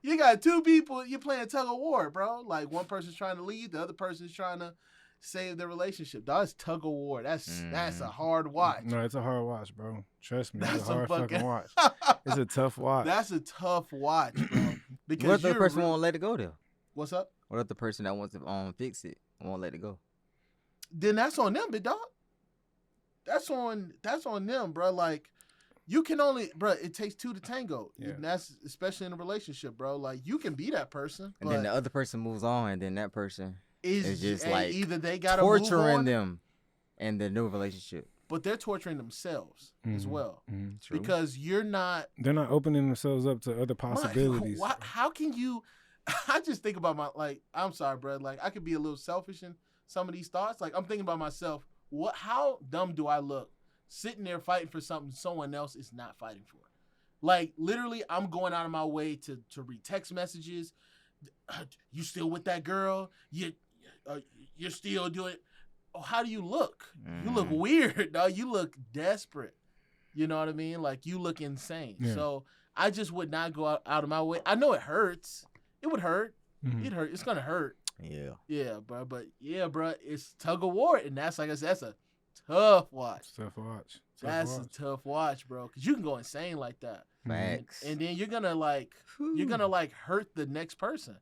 You got two people, you're playing tug of war, bro. Like one person's trying to lead, the other person's trying to save the relationship. Dog, it's tug of war. That's a hard watch. No, it's a hard watch, bro. Trust me, it's a hard fucking watch. It's a tough watch. That's a tough watch, bro. Because what if the person won't let it go, though? What's up? What if the person that wants to fix it won't let it go? Then that's on them, big dog. That's on them, bro. Like, you can only, bro, it takes two to tango. Yeah. And that's especially in a relationship, bro. Like, you can be that person. And then the other person moves on, and then that person is just like either they gotta torturing move on, them in the new relationship. but they're torturing themselves as well. Mm-hmm. Because they're not opening themselves up to other possibilities. How can you? I just think about I'm sorry, bro. Like, I could be a little selfish in some of these thoughts. Like, I'm thinking about myself. How dumb do I look sitting there fighting for something someone else is not fighting for? Like, literally, I'm going out of my way to read text messages. You still with that girl? You're still doing it. Oh, how do you look? You look weird, dog. You look desperate. You know what I mean? Like, you look insane. Yeah. So I just would not go out of my way. I know it hurts. It would hurt. Mm-hmm. It hurt. It's gonna hurt. Yeah. Yeah, bro. But yeah, bro, it's tug of war, and that's, like I said, that's a tough watch. Tough watch. That's a tough watch, bro. Because you can go insane like that. Facts. And then you're gonna hurt the next person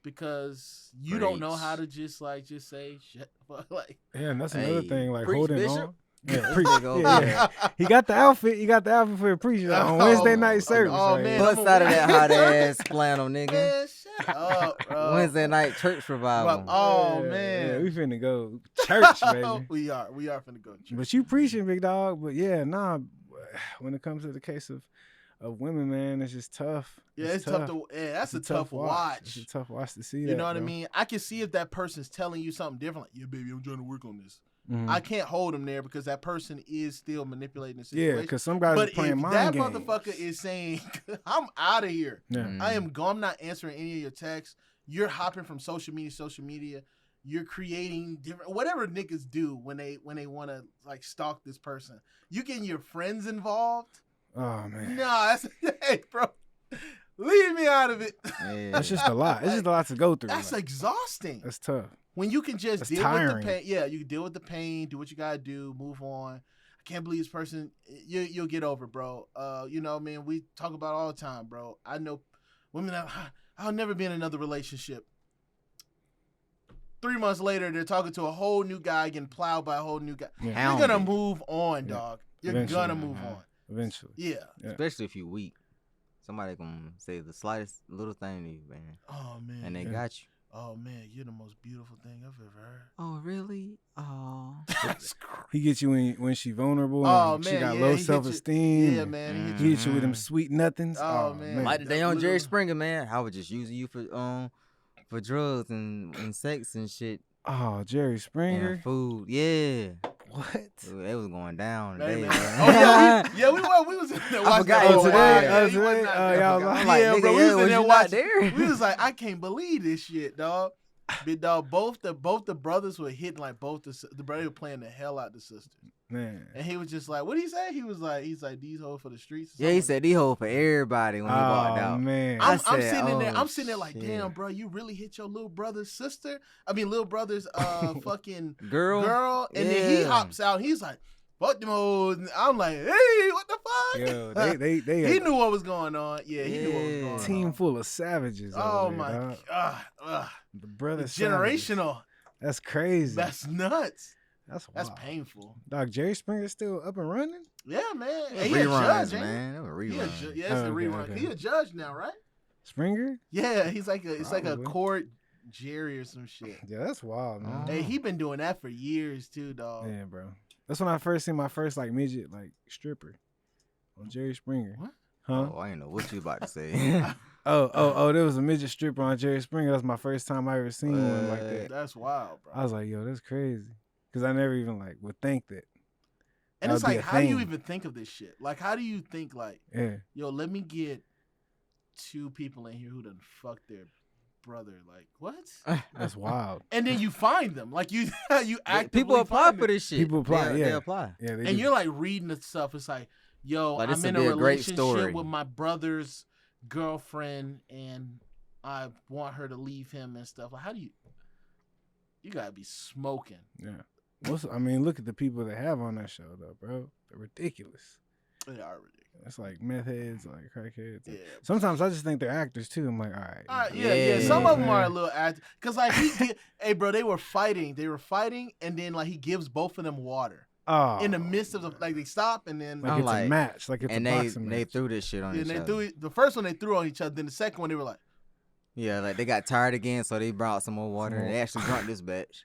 because you don't know how to just say shit. Like, yeah, and that's another thing. Like, holding Bishop. on. Yeah, yeah. He got the outfit. He got the outfit for a preacher on Wednesday night service. Oh, man, bust out of that hot ass flannel, nigga. Man, shut up, bro. Wednesday night church revival. Oh, man. Yeah, we finna go church, baby. We are finna go to church. But you preaching, big dog. But yeah, nah. When it comes to the case of women, man, it's just tough. Yeah, it's tough to. Yeah, that's a tough watch. It's a tough watch to see. You know what I mean? I can see if that person's telling you something different. Like, yeah, baby, I'm trying to work on this. Mm-hmm. I can't hold them there because that person is still manipulating the situation. Yeah, because some guys are playing mind games. But if that motherfucker is saying, I'm out of here. Yeah. I am gone. I'm not answering any of your texts. You're hopping from social media. you're creating different whatever niggas do when they want to like stalk this person. You getting your friends involved? Oh man, Nah, that's hey, bro. Leave me out of it. Yeah. that's just a lot. It's just a lot to go through. That's like, exhausting. that's tough. When you can just That's deal tiring. with the pain. Yeah, you can deal with the pain, do what you gotta do, move on. I can't believe this person. You'll get over, bro. You know, man, we talk about it all the time, bro. I know women that I'll never be in another relationship. 3 months later, they're talking to a whole new guy, getting plowed by a whole new guy. Yeah. You're gonna move on, dog. You're Eventually. gonna move on. Eventually. Yeah. Especially if you weak. Somebody gonna say the slightest little thing to you, man. Oh man. And they got you. Oh man, you're the most beautiful thing I've ever heard. Oh really? Oh. That's crazy. He gets you when she vulnerable. Oh, and she man, got yeah, low he hit you- self-esteem. Yeah, man. He hit He you. hits you with them sweet nothings. Oh, man. Like the day on Jerry Literally. Springer, man. I was just using you for drugs and sex and shit Oh, Jerry Springer. and food. Yeah. What? Dude, it was going down Hey, today, man. man. Oh yeah, we was in there I watching forgot that. you Oh, today. wow. Oh, Yeah, he today? wasn't out Oh, there. y'all I was forgot. like, Yeah, nigga, bro, we yeah, was in was there you not watching. there? We was like, I can't believe this shit, dog. Big dog, both the brothers were hitting like both the brother were playing the hell out the sisters, Man. and he was just like, what did he say? He's like these hoes for the streets. Or Yeah, he something. said he hold for everybody when he walked Oh out. man. I'm said, sitting in there. oh, I'm sitting there like, shit. damn, bro, you really hit your little brother's sister. I mean, little brother's fucking Girl. and then he Yeah. hops out. He's like, fuck them hoes. And I'm like, hey, what the fuck? Yo, they He knew what was going on. Yeah, he knew what was Yeah. going on. team full of savages. Oh over there, my dog. god, The brother it's savages. generational. That's crazy. That's nuts. That's That's wild. painful. Dog, Jerry Springer still up and running? Yeah, man. And he a Reruns, judge, ain't man. They were he? He a reruns. ju- yeah, it's a Okay, rerun. okay. He a judge now, right? Springer? Yeah, he's like it's like a Probably. court Jerry or some shit. Yeah, that's wild, man. Hey, he been doing that for years too, dog. Yeah, bro. That's when I first seen my first like midget like stripper on Jerry Springer. What? Huh? Oh, I didn't know what you about to say. Oh, there was a midget stripper on Jerry Springer. That's my first time I ever seen one like that. That's wild, bro. I was like, yo, that's crazy. Cause I never even like would think that. And that it's would be like, a how do you thing. even think of this shit? Like, how do you think like, Yeah. yo, let me get 2 people in here who done fucked their brother? Like, what? That's wild. And then you find them, like you actively People apply find for them. this shit. People apply, They yeah. apply. Yeah, they And do. you're like reading the stuff. It's like, yo, Like, I'm this in would a be a great relationship story. with my brother's girlfriend, and I want her to leave him and stuff. Like, how do you? You gotta be smoking. Yeah. I mean, look at the people that have on that show though, bro. They're ridiculous. They are ridiculous. It's like meth heads, like crackheads. Yeah. Sometimes I just think they're actors too. I'm like, all right. Yeah. Yeah. Some of them man. are a little cause like hey, bro, they were fighting. They were fighting, and then like he gives both of them water Oh, in the midst of the, like they stop, and then like I'm it's a like- match, like it's And a they boxing match. threw this shit on and each they other. threw it. The first one they threw on each other. Then the second one they were like, Yeah, like they got tired again, so they brought some more water. And they actually drank this batch.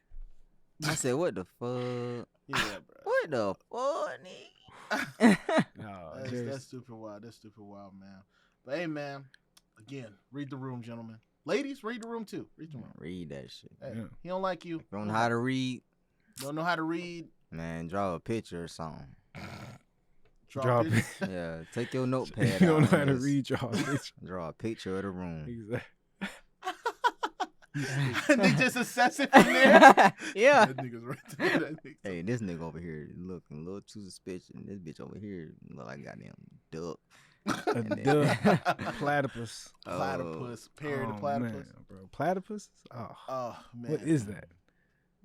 I said, "What the fuck? yeah, bro. What the fuck, nigga?" Oh, That's, Jerry- that's super wild. That's super wild, man. But hey, man, again, read the room, gentlemen. Ladies, read the room too. Read the room. Read that shit. Hey, Yeah. he don't like you. Don't know how to read, Don't know how to read. man. Draw a picture or something. Draw a pictures. Yeah, take your notepad. you don't out know how and to just read your bitch. Draw a picture of the room. Exactly. They just assess it from there. Yeah. That nigga's right there. That nigga. Hey, this nigga over here looking a little too suspicious. And this bitch over here look like a goddamn duck. A And then- duck, platypus. Platypus. Parrot Oh, of platypus. man, bro. Platypus? Oh, Oh, man. what is that?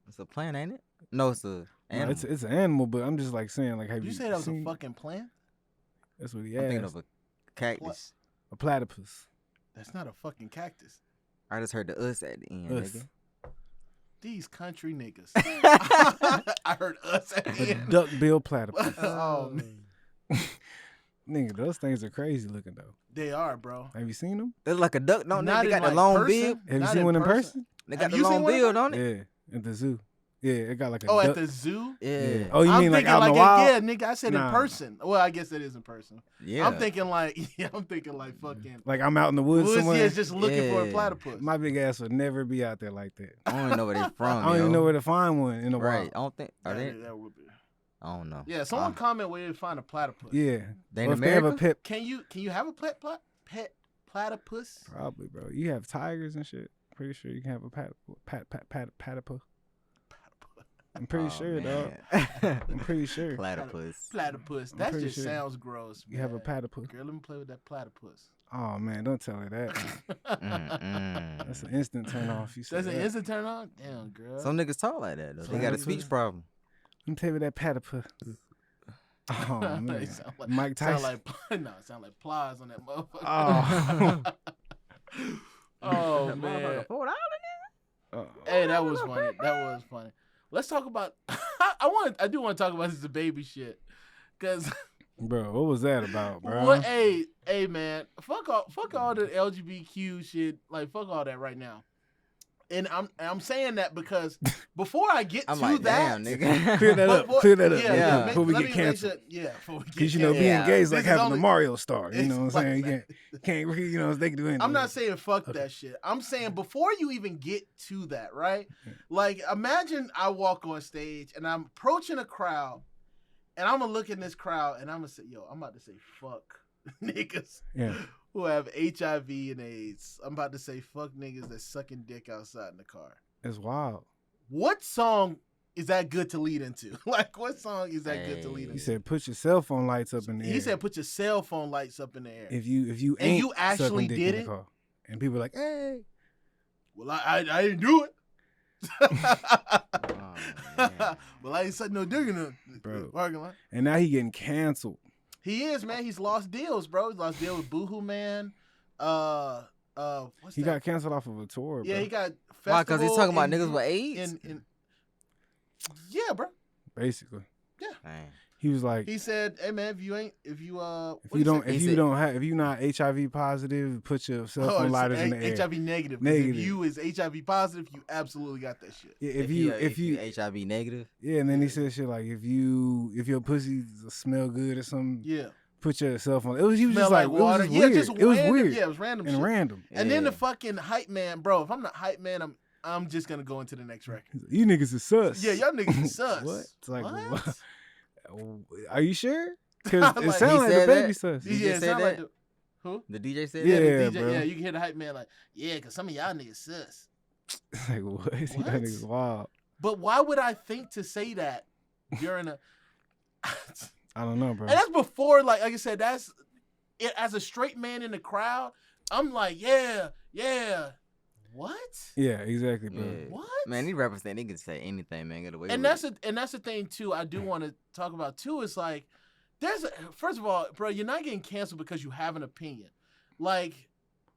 It's a plant, ain't it? No, it's a No, animal. it's an animal, but I'm just like saying, like, have Did you you say that was a seen? fucking plant? That's what he I'm thinking asked. of a cactus. A platypus. That's not a fucking cactus. I just heard the us at the end, Us. nigga. These country niggas. I heard us at the A end. duck-bill platypus. Oh, man. Nigga, those things are crazy looking though. They are, bro. Have you seen them? They look like a duck, don't they? Not They in, got the like, long person. bill. Have you Not seen one in person? They Have got the you seen long one in bill, don't it? Yeah, at the zoo. Yeah, it got like a Oh, duck. at the zoo? Yeah. Oh, you I'm mean like thinking out in like the wild? yeah, nigga. I said Nah. in person. Well, I guess that is in person. Yeah. I'm thinking like fucking Like I'm out in the woods woods. somewhere. Yeah, just looking for a Yeah. platypus. My big ass would never be out there like that. I don't even know where they from. I don't even yo. know where to find one in the Right. wild. I don't think. Are they? That would be. I don't know. Yeah, someone comment where you find a platypus. Yeah. They in Or if they have a America? pet, Can you have a pet platypus? probably, bro. You have tigers and shit. Pretty sure you can have a platypus. I'm pretty sure, man. dog. I'm pretty sure. Platypus. That just sounds gross, man. You have a platypus. Girl, let me play with that platypus. Oh, man, don't tell her that. That's an instant turn off. That's an instant turn on? Damn, girl. Some niggas talk like that, though. They got a speech problem. Let me tell you that platypus. Oh, man. Like, Mike Tyson. Sound like plies on that motherfucker. Oh man. Hey, that was funny. Let's talk about. I do want to talk about this baby shit, cause. Bro, what was that about, bro? What? Hey, man, fuck all the LGBTQ shit. Like, fuck all that right now. And I'm saying that because before I get that, damn, nigga. Clear that up. Yeah. Before we get canceled. Before we get because being gay is like having a Mario star. You know what I'm saying? Like you can't, they can do anything. I'm not saying fuck that shit. I'm saying before you even get to that, right? Like, imagine I walk on stage and I'm approaching a crowd, and I'm gonna look in this crowd and I'm gonna say, yo, I'm about to say fuck niggas. Yeah. Who have HIV and AIDS. I'm about to say fuck niggas that's sucking dick outside in the car. It's wild. What song is that good to lead into? Like, what song is that good to lead into? He said, put your cell phone lights up in the air. He said, put your cell phone lights up in the air. If you and you actually dick did in it? the car. And people are like, hey. Well, I didn't do it. Well, I ain't sucking no dick in the parking lot. And now he getting canceled. He is, man. He's lost deals, bro. He's lost deal with Boohoo Man. He got canceled off of a tour, bro. Yeah, he got festival. Why? Because he's talking about niggas with AIDS? Yeah, bro. Basically. Yeah. Man. He was like, he said, "Hey man, if you're not HIV positive, put your cell phone lighters in the air. HIV negative. If you is HIV positive, you absolutely got that shit. Yeah, if you HIV negative. Yeah, and then he said shit like if your pussy smell good or something. Yeah. Put your cell phone. He was just like water. It was Random, weird. Yeah, it was random. And shit. random. And then the fucking hype man, bro. If I'm not hype man, I'm just gonna go into the next record. You niggas is sus. Yeah, y'all niggas is sus. What? It's like, what? Are you sure? Because Like, it sounds like the baby sus. Yeah, it sound like who? The DJ said yeah, that? The DJ, bro. Yeah, you can hear the hype man like, yeah, because some of y'all niggas sus. Like, what? Y'all niggas wild. But why would I think to say that during a... I don't know, bro. And that's before, like I said, that's... As a straight man in the crowd, I'm like, yeah. What? Yeah, exactly, bro. Yeah. What? Man, these rappers think they can say anything, man. Get away And with that's the thing too. I do want to talk about too. Is like, first of all, bro, you're not getting canceled because you have an opinion. Like,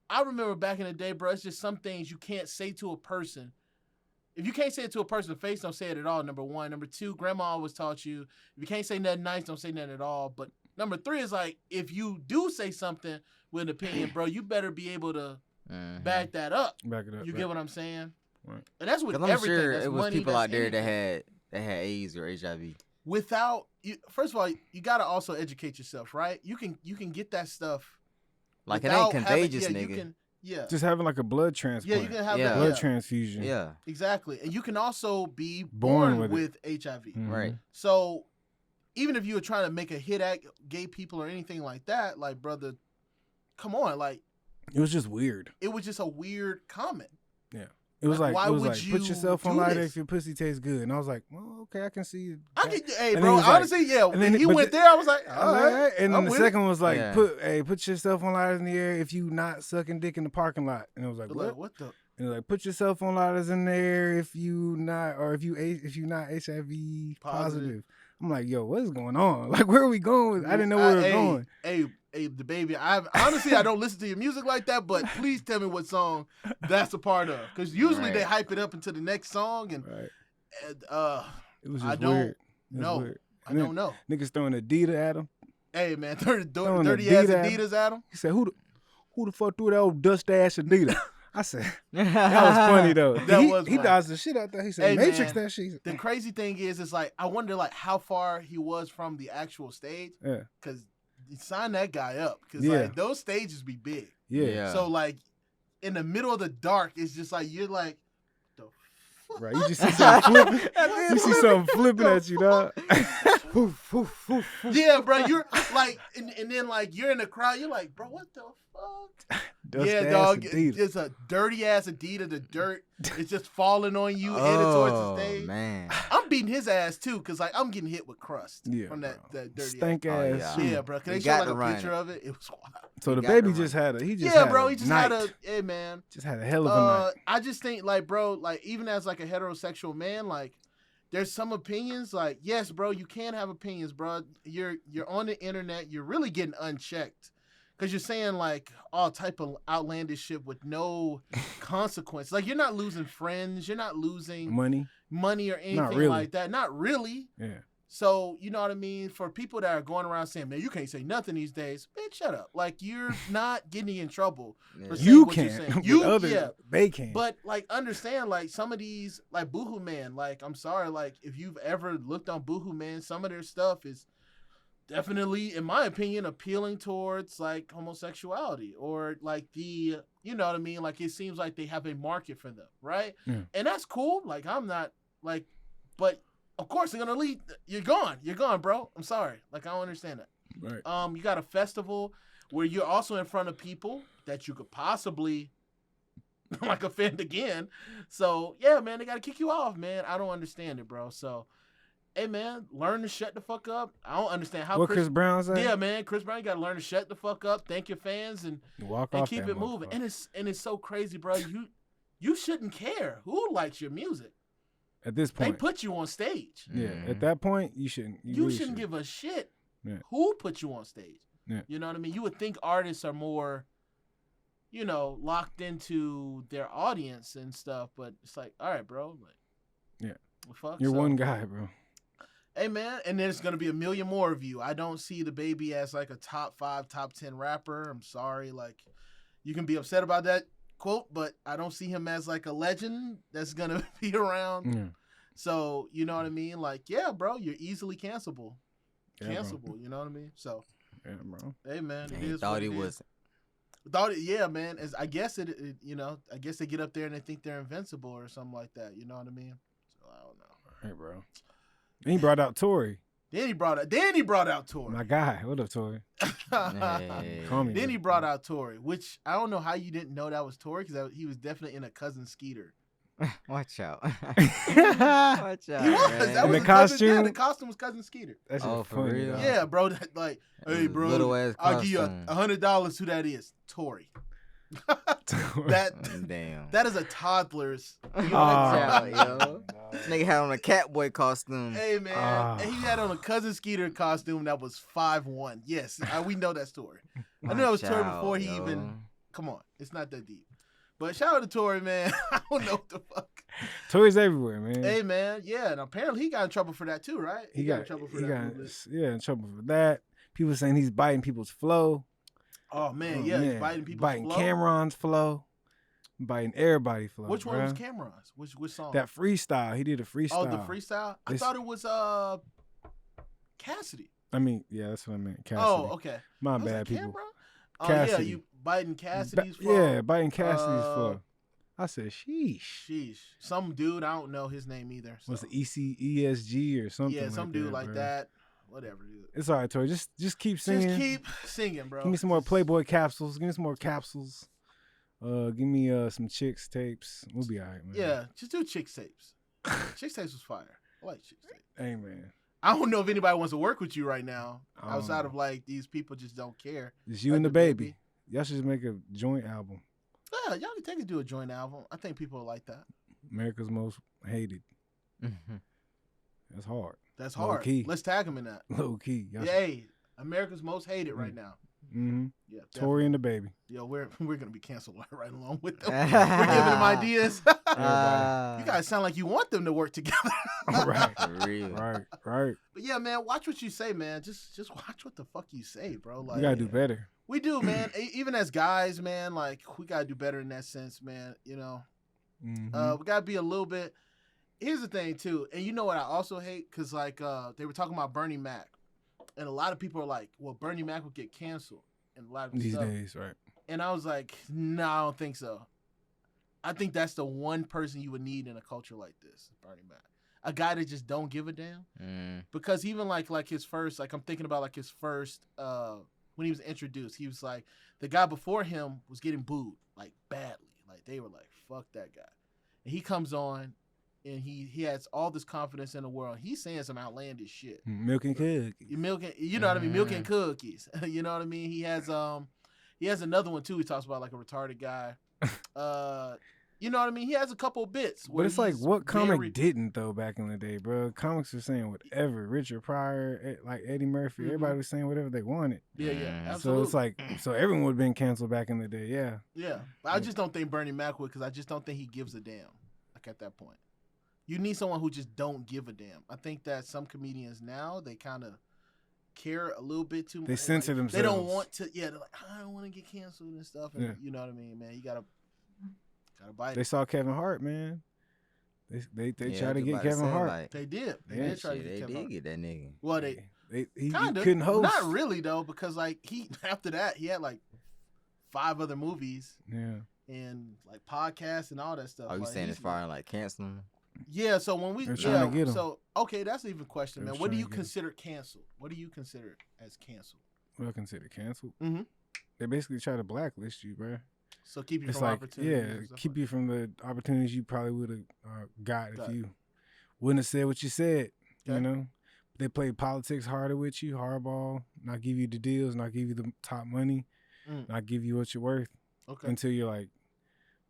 I remember back in the day, bro. It's just some things you can't say to a person. If you can't say it to a person face, don't say it at all. Number one. Number two, grandma always taught you if you can't say nothing nice, don't say nothing at all. But number three is like, if you do say something with an opinion, bro, you better be able to back that up. Back it up. You get what I'm saying? Right. And that's with I'm everything. sure that's it was money, people that's out there anything. that had AIDS or HIV. Without you, first of all, you gotta also educate yourself, right? You can get that stuff. Like, it ain't contagious, nigga. Just having like a blood transplant. Yeah, you can have that blood transfusion. Yeah. Exactly. And you can also be born with HIV. Mm-hmm. Right. So even if you were trying to make a hit at gay people or anything like that, like, brother, come on, like, it was just weird. It was just a weird comment. Yeah. It was like, why would put you yourself on do lighter this? if your pussy tastes good. And I was like, well, okay, I can see. Hey, and bro, then honestly, yeah. and then When he went there, I was like, all right. And then the second one was like, Yeah. put yourself on lighters in the air if you not sucking dick in the parking lot. And I was like, what? The? And like, put yourself on lighters in there if you not HIV positive. I'm like, yo, what is going on? Like, where are we going? I didn't know where we were going. Hey, the baby. I don't listen to your music like that, but please tell me what song that's a part of, because usually they hype it up into the next song, and it was just weird. I don't know. Niggas throwing Adidas at him. Hey man, dirty ass Adidas at him. He said, who the fuck threw that old dust ass Adidas? I said, that was funny though. He dodged the shit out there. He said, hey, Matrix man, that shit. The crazy thing is, it's like, I wonder like how far he was from the actual stage. Yeah. Because you sign that guy up. Because like those stages be big. Yeah. So like in the middle of the dark, it's just like, you're like, the Right, you just see something flipping. You see something flipping at you, dog. Yeah, bro, you're like, and then like you're in the crowd, you're like, bro, what the fuck? Yeah, dog, it's a dirty ass Adidas. The dirt is just falling on you, headed towards the stage. Man, I'm beating his ass too, cause like I'm getting hit with crust from that dirty stank ass. Yeah, bro. Can they show like a picture of it? It was wild. So the baby just had a hey man, just had a hell of a night. I just think like, bro, like even as like a heterosexual man, like there's some opinions. Like, yes, bro, you can have opinions, bro. You're on the internet. You're really getting unchecked. Because you're saying, like, all type of outlandish shit with no consequence. Like, you're not losing friends. You're not losing money or anything like that. Not really. Yeah. So, you know what I mean? For people that are going around saying, man, you can't say nothing these days. Man, shut up. Like, you're not getting in trouble. For saying you what can. You're saying. They can. But, like, understand, like, some of these, like, Boohoo Man, like, I'm sorry, like, if you've ever looked on Boohoo Man, some of their stuff is definitely, in my opinion, appealing towards like homosexuality or like the, you know what I mean? Like it seems like they have a market for them, right? Yeah. And that's cool. Like I'm not like, but of course they're gonna leave. You're gone, bro. I'm sorry. Like I don't understand that. Right. You got a festival where you're also in front of people that you could possibly like offend again. So yeah, man, they gotta kick you off, man. I don't understand it, bro. So. Hey man, learn to shut the fuck up. I don't understand how Chris Brown said. Yeah, man, Chris Brown, you gotta learn to shut the fuck up. Thank your fans and keep it moving. And it's so crazy, bro. You shouldn't care who likes your music. At this point, they put you on stage. Yeah, at that point, you shouldn't. You really shouldn't give a shit who put you on stage. Yeah. You know what I mean? You would think artists are more, you know, locked into their audience and stuff, but it's like, all right, bro. Like, yeah, well, fuck. You're one guy, bro. Hey man, and then it's gonna be a million more of you. I don't see the baby as like a top 5, top 10 rapper. I'm sorry, like you can be upset about that quote, but I don't see him as like a legend that's gonna be around. Yeah. So you know what I mean? Like, yeah, bro, you're easily cancelable. Cancelable, you know what I mean? So, yeah, bro. Hey man, it he is thought what he it was. Thought it, yeah, man. As I guess it, you know, I guess they get up there and they think they're invincible or something like that. You know what I mean? So I don't know. Hey, bro. And he brought out Tory. Then he brought out Tory. My guy. What up, Tory? Hey. Call me. Then he brought out Tory, which I don't know how you didn't know that was Tory because he was definitely in a Cousin Skeeter. Watch out. Watch out. He was. Man. That was the costume? Yeah, the costume was Cousin Skeeter. That's for funny, real? dog. Yeah, bro. Like, hey, bro, Little ass I'll give you costume. $100. Who that is? Tory. Damn. That is a toddler's. Watch out, yo. Nigga had on a Catboy costume. Hey man, and he had on a Cousin Skeeter costume that was 5'1". Yes, we know that story. I knew that was Tory before he even. Come on, it's not that deep. But shout out to Tory, man. I don't know what the fuck. Tory's everywhere, man. Hey man, yeah, and apparently he got in trouble for that too, right? He got in trouble for that. In trouble for that. People saying he's biting people's flow. Oh man, yeah, he's biting people's biting flow. Cameron's flow. Biting everybody's flow. Which one was Cameron's? Which song? That freestyle. He did a freestyle. Oh, the freestyle? I thought it was Cassidy. I mean, yeah, that's what I meant. Cassidy. Oh, okay. My bad, people. Cameron? Oh, yeah, you biting Cassidy's flow. Yeah, biting Cassidy's flow. I said, sheesh. Some dude, I don't know his name either. So. Was it ESG or something? Yeah, some dude like that. Whatever, dude. It's all right, Tori. Just keep singing. Just keep singing, bro. Give me some more Playboy capsules. Give me some more capsules. Give me some Chicks tapes. We'll be all right, man. Yeah, just do Chicks tapes. Chicks tapes was fire. I like Chicks tapes. Hey, man. I don't know if anybody wants to work with you right now. Outside of like these people just don't care. It's you and the baby. Y'all should make a joint album. Yeah, y'all can take it do a joint album. I think people will like that. America's Most Hated. That's hard. That's hard. Key. Let's tag him in that. Low key. Hey, America's Most Hated right now. Mm-hmm. Yeah, Tory and the baby. Yo, we're gonna be canceled right along with them. We're giving them ideas. You guys sound like you want them to work together. Right. Right. But yeah, man, watch what you say, man. Just watch what the fuck you say, bro. Like, you gotta do better. We do, man. Even as guys, man, like we gotta do better in that sense, man. You know, we gotta be a little bit. Here's the thing too, and you know what I also hate, cause like they were talking about Bernie Mac, and a lot of people are like, well, Bernie Mac will get canceled, and a lot of these stuff. days, right? And I was like, no, I don't think so. I think that's the one person you would need in a culture like this, Bernie Mac. A guy that just don't give a damn. Because even like his first, like I'm thinking about like his first, when he was introduced, he was like, the guy before him was getting booed like badly. Like they were like, fuck that guy. And he comes on and he has all this confidence in the world. He's saying some outlandish shit. Milking cookies. You know what I mean? Milking cookies. You know what I mean? He has another one too. He talks about like a retarded guy. You know what I mean? He has a couple of bits. But it's like, what comic didn't, though, back in the day, bro? Comics were saying whatever. Richard Pryor, like Eddie Murphy, everybody was saying whatever they wanted. Yeah, absolutely. So it's like, so everyone would have been canceled back in the day, yeah. Yeah. But I just don't think Bernie Mac would, because I just don't think he gives a damn, like at that point. You need someone who just don't give a damn. I think that some comedians now, they kind of care a little bit too much. They censor themselves. They don't want to, they're like, I don't want to get canceled and stuff. And you know what I mean, man? You got to bite. They saw Kevin Hart, man. They tried to get Kevin Hart. Like, they did. They did try to get Kevin Hart. They did get that nigga. Well, he kind of couldn't host. Not really though, because like after that he had like 5 other movies. Yeah. And like podcasts and all that stuff. Are you like, saying as far as like canceling? Yeah. So when we trying to get him. So okay, that's even a question, man. What do you consider canceled? What do you consider as canceled? What I consider canceled? Mm-hmm. They basically try to blacklist you, bro. So keep you it's from like, opportunities. Yeah, keep you from the opportunities you probably would have got if you wouldn't have said what you said. Okay. You know, they play politics harder with you, hardball, not give you the deals, not give you the top money, not give you what you're worth. Okay. Until you're like,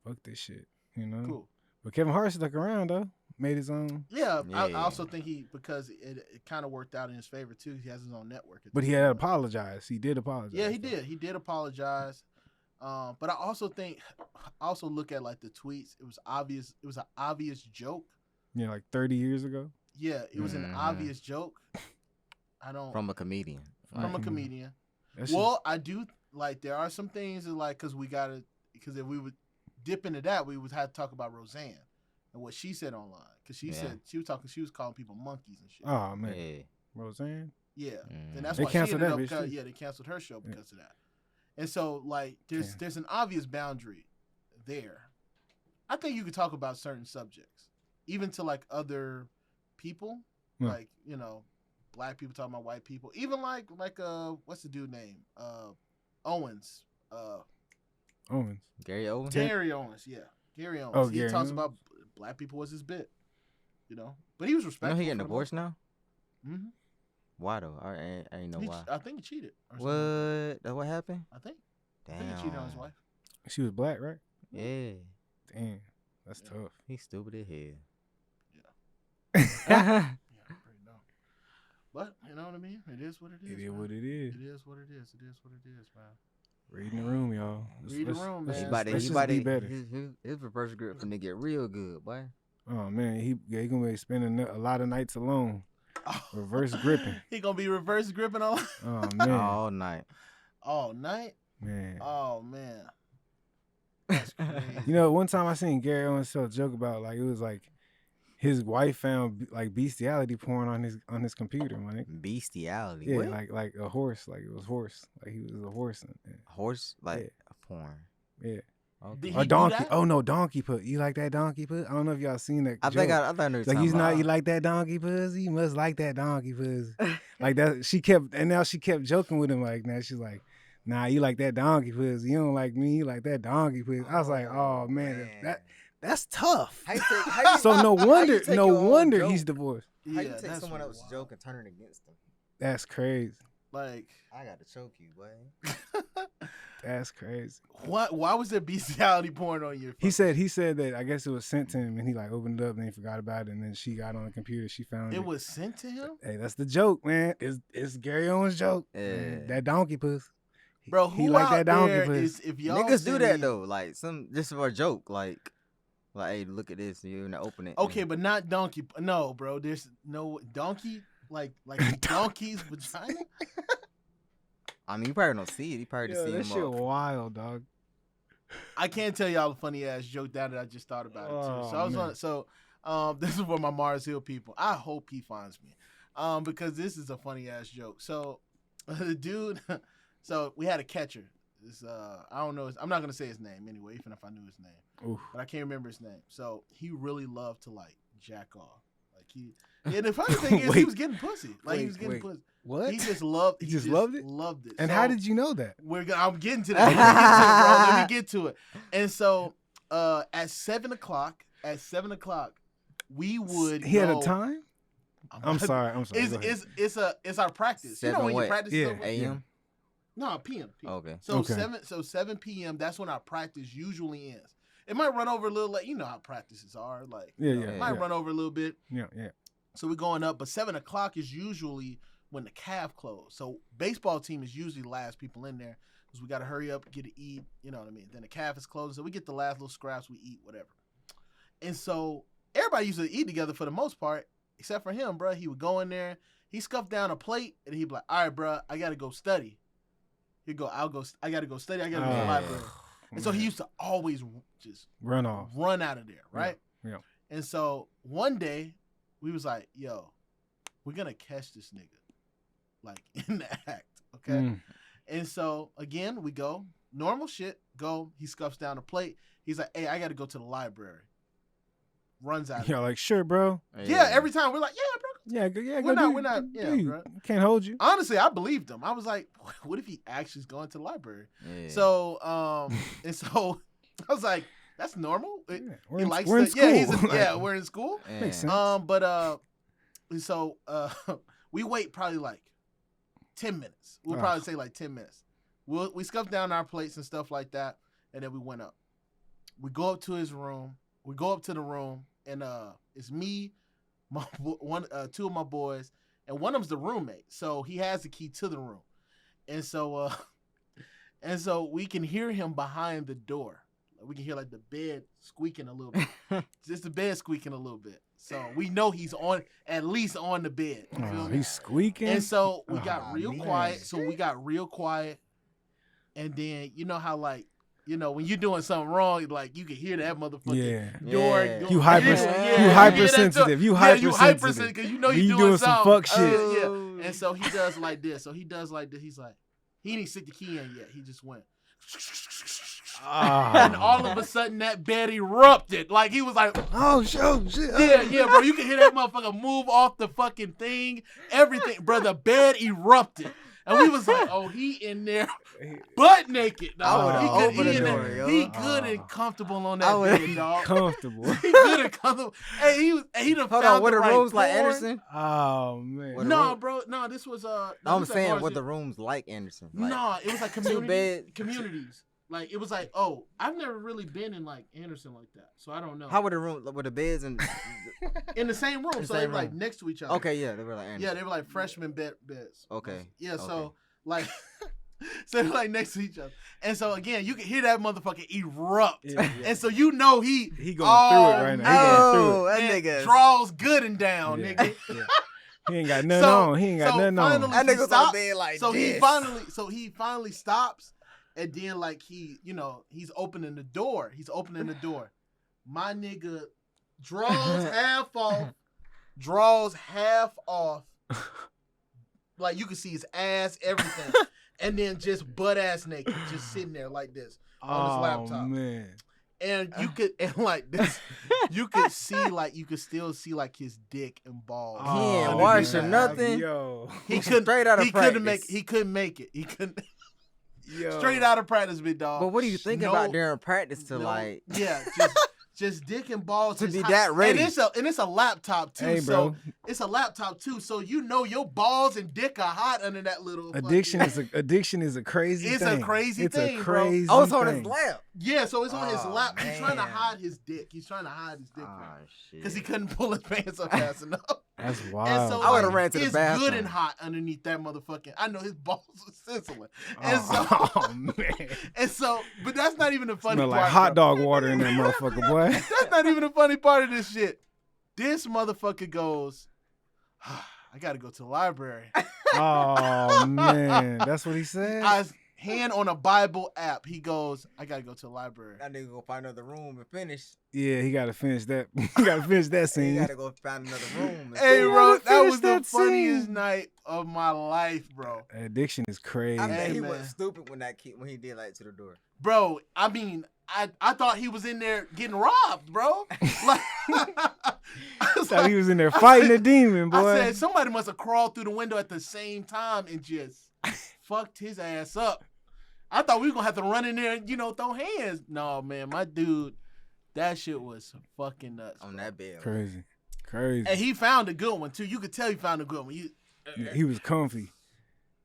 fuck this shit. You know. Cool. But Kevin Hart stuck around though, made his own. Yeah. I also think because it kind of worked out in his favor too. He has his own network. But he had apologized. He did apologize. Yeah, he did. He did apologize. But I also look at like the tweets. It was obvious. It was an obvious joke. Yeah, like 30 years ago. Yeah, it was an obvious joke. From a comedian. From a comedian. I do like. There are some things that like because if we would dip into that, we would have to talk about Roseanne and what she said online because she said she was calling people monkeys and shit. Oh man, Roseanne. Yeah, and that's why she ended up. They canceled her show because of that. And so, like, there's an obvious boundary there. I think you could talk about certain subjects, even to like other people, like black people talking about white people, even like what's the dude name? Owens. Owens. Gary Owens. Gary Owens. Yeah, Gary Owens. Oh, he Gary talks Owens? about black people was his bit, but he was respectful. You know he getting divorced now. Mm-hmm. Why though? I ain't know why. I think he cheated. What? That what happened? I think. Damn. I think he cheated on his wife. She was black, right? Yeah. Damn, that's tough. He's stupid as hell. Yeah. Pretty dumb. But you know what I mean? It is what it is. It is what it is. It is what it is. It is what it is, man. Reading the room, y'all. Read the room, man. He about to be better. His reverse grip finna get real good, boy. Oh man, he gonna be spending a lot of nights alone. Reverse gripping. He gonna be reverse gripping all. Oh man. All night. All night. Man. Oh man. That's crazy. One time I seen Gary Owens tell a joke about like it was like his wife found like bestiality porn on his computer, man. Bestiality. Yeah, what? like a horse, like it was horse, like he was a horse. Horse, like a porn. Yeah. Okay. Or donkey. Oh no, donkey put. You like that donkey put? I don't know if y'all seen that. I joke. thought I know like he's not. You like that donkey pussy? You must like that donkey pussy. Like that. Now she kept joking with him. Like now she's like, nah, you like that donkey pussy. You don't like me. You like that donkey pussy. I was like, oh man. That's tough. So no wonder he's divorced. How you take someone else's joke and turn it against them? That's crazy. Like I got to choke you, boy. That's crazy. What? Why was there bestiality porn on your phone? He said that I guess it was sent to him and he like opened it up and he forgot about it and then she got on the computer. She found it. It was sent to him? Hey, that's the joke, man. It's Gary Owens' joke. Yeah. That donkey puss. Bro, he like that donkey puss. If y'all niggas do that though, like just for a joke, like hey, look at this, you're gonna open it. Okay, but not donkey. No, bro, there's no donkey like donkey's vagina. I mean, you probably don't see it. You probably just see him. That shit wild, dog. I can't tell y'all a funny ass joke that I just thought about it too. So I was this is for my Mars Hill people. I hope he finds me, because this is a funny ass joke. So the dude, so we had a catcher. I don't know. I'm not gonna say his name anyway, even if I knew his name. Oof. But I can't remember his name. So he really loved to like jack off. Like and the funny thing is, he was getting pussy. Like he was getting pussy. What? He just loved. He just loved it. Loved it. And so how did you know that? I'm getting to that. Let me get to it. And so at 7 o'clock, we would. He had a time. I'm sorry. It's our practice. 7 you know when what? you practice a.m. No, PM. Okay. So 7 p.m. That's when our practice usually ends. It might run over a little late. You know how practices are. Like it might run over a little bit. Yeah. So we're going up, but 7 o'clock is usually when the calf close. So baseball team is usually the last people in there because we got to hurry up, get to eat. You know what I mean? Then the calf is closing, so we get the last little scraps, we eat, whatever. And so everybody used to eat together for the most part, except for him, bro. He would go in there, he scuffed down a plate, and he'd be like, "All right, bro, I got to go study." He'd go, I got to go study. I got to go to the library. And so he used to always just run out of there, right? Yeah. And so one day we was like, "Yo, we're gonna catch this nigga, like in the act, okay?" And so again, we go normal shit. Go. He scuffs down a plate. He's like, "Hey, I got to go to the library." Runs out. You're like, "Sure, bro." Yeah. Every time we're like, "Yeah, bro." Yeah. We're not. Yeah, bro. Can't hold you. Honestly, I believed him. I was like, "What if he actually is going to the library?" Yeah. So, and so I was like, "That's normal." We're he likes in to, school. we're in school. Makes sense. So we wait probably like 10 minutes. We'll probably say like 10 minutes. We scuff down our plates and stuff like that, and then we went up. We go up to his room. We go up to the room, and it's me, two of my boys, and one of them's the roommate. So he has the key to the room, and so we can hear him behind the door. We can hear like the bed squeaking a little bit, just the bed squeaking a little bit. So we know he's at least on the bed. You feel me? He's squeaking. And so we got real quiet. And then you know how like, you know, when you're doing something wrong, like you can hear that motherfucking door. Yeah. You hypersensitive. You hypersensitive because you know you're doing some fuck shit. And so he does like this. He's like, he didn't stick the key in yet. He just went. And all of a sudden that bed erupted. Like he was like, "Oh shit." Yeah, bro. You can hear that motherfucker move off the fucking thing. Everything, bro. The bed erupted. And we was like, "Oh, he in there butt naked." He good and comfortable on that bed, dog. Comfortable. He good and comfortable. Hey, he done Hold found on, were the the right rooms like porn. Anderson? Oh man. No, bro. No, this was I'm saying, were the rooms like Anderson? Like, no, it was like communities. Like it was like, oh, I've never really been in like Anderson like that, so I don't know. How were the rooms? Were the beds in the same room? So they were like next to each other. Okay, yeah, they were like Anderson. Yeah, they were like freshman beds. Okay. Yeah, okay. so like, so they were like next to each other, and so again, you can hear that motherfucker erupt, and so you know he going through it right now. Oh, that nigga draws good and down, nigga. Yeah. He ain't got nothing on. He ain't got nothing on. That nigga's on the bed like this. He finally stops. And then, like, he's opening the door. My nigga draws half off. Like, you can see his ass, everything. And then just butt-ass naked, just sitting there like this on his laptop. Oh, man. And you could, you could still see, like, his dick and balls. He ain't wash or nothing. Yo. He couldn't, straight out of practice. He couldn't make it. He couldn't. Yo. Straight out of practice, big dog. But what do you think about during practice like? Yeah, just dick and balls to be that ready. And it's a laptop too. Hey, bro. So it's a laptop too. So you know your balls and dick are hot under that little. Addiction is a crazy thing. It's a crazy thing, bro. Oh, it's on his lap. Yeah, so it's on his lap. Man. He's trying to hide his dick. Oh, shit. Because he couldn't pull his pants up fast enough. That's wild. And so, I would have ran to the bathroom. It's good and hot underneath that motherfucking. I know his balls are sizzling. Man. And so, but that's not even the funny Smell part. like hot dog water in that motherfucker, boy. That's not even the funny part of this shit. This motherfucker goes, I gotta go to the library. Oh man, that's what he said. hand on a Bible app. He goes, I gotta go to the library. That nigga go find another room and finish. Yeah, he gotta finish that. He gotta finish that scene. He gotta go find another room. Hey, bro, that was the that funniest scene. night of my life, bro. Addiction is crazy. I bet Hey, he man. was stupid when he did like to the door. Bro, I mean, I thought he was in there getting robbed, bro. Like, I thought he was in there fighting a demon, boy. I said somebody must have crawled through the window at the same time and just fucked his ass up. I thought we were gonna have to run in there and throw hands. No, man, my dude, that shit was fucking nuts. On that bed. Crazy. Crazy. And he found a good one too. You could tell he found a good one. Yeah, he was comfy.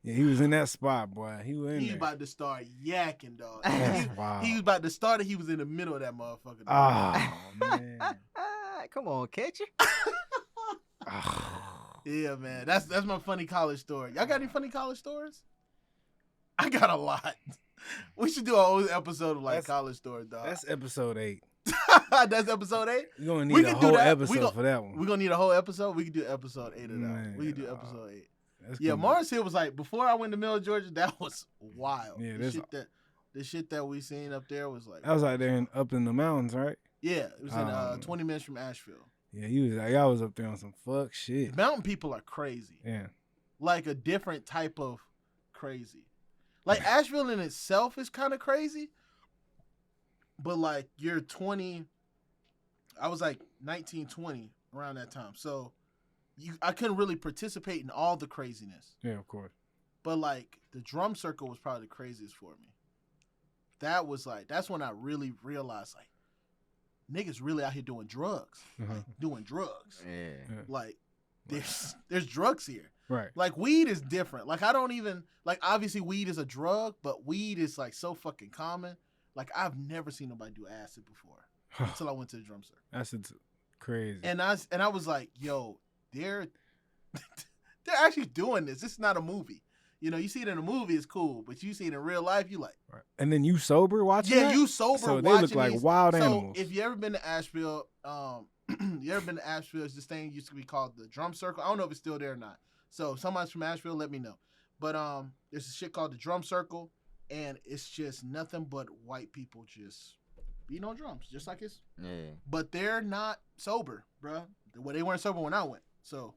Yeah, he was in that spot, boy. He was in He there. about to start yakking, dog. That's wild. He was about to start it. He was in the middle of that motherfucker. Oh, man. Come on, catch it. Yeah, man. That's my funny college story. Y'all got any funny college stories? I got a lot. We should do a whole episode of like college stories, dog. That's episode 8. That's episode 8? You're going to We need a can do whole that. episode for that one. We're going to need a whole episode? We can do episode 8 of that. Man, We can do episode 8. That's Yeah, gonna- Mars Hill was like, before I went to Middle Georgia, that was wild. Yeah, the shit that we seen up there was like, That was out there up in the mountains, right? yeah, it was in 20 minutes from Asheville. Yeah, y'all was up there on some fuck shit. Mountain people are crazy. Yeah. Like a different type of crazy. Like Asheville in itself is kind of crazy. But like you're 20, I was like 19, 20 around that time. So I couldn't really participate in all the craziness. Yeah, of course. But like the drum circle was probably the craziest for me. That was like, that's when I really realized like niggas really out here doing drugs. Like doing drugs. Yeah. Like there's drugs here. Right. Like weed is different. Like I don't even like obviously weed is a drug, but weed is like so fucking common. Like I've never seen nobody do acid before until I went to the drum circle. That's crazy. And I was like, yo, they're actually doing this. This is not a movie. You see it in a movie, it's cool, but you see it in real life, you like. Right. And then you sober watching Yeah, that? you sober so watching they look like these. wild So animals. if you ever been to Asheville, it's this thing used to be called the Drum Circle. I don't know if it's still there or not. So if somebody's from Asheville, let me know. But there's a shit called the Drum Circle, and it's just nothing but white people just beating on drums, just like it's. Yeah. But they're not sober, bruh. Well, they weren't sober when I went. So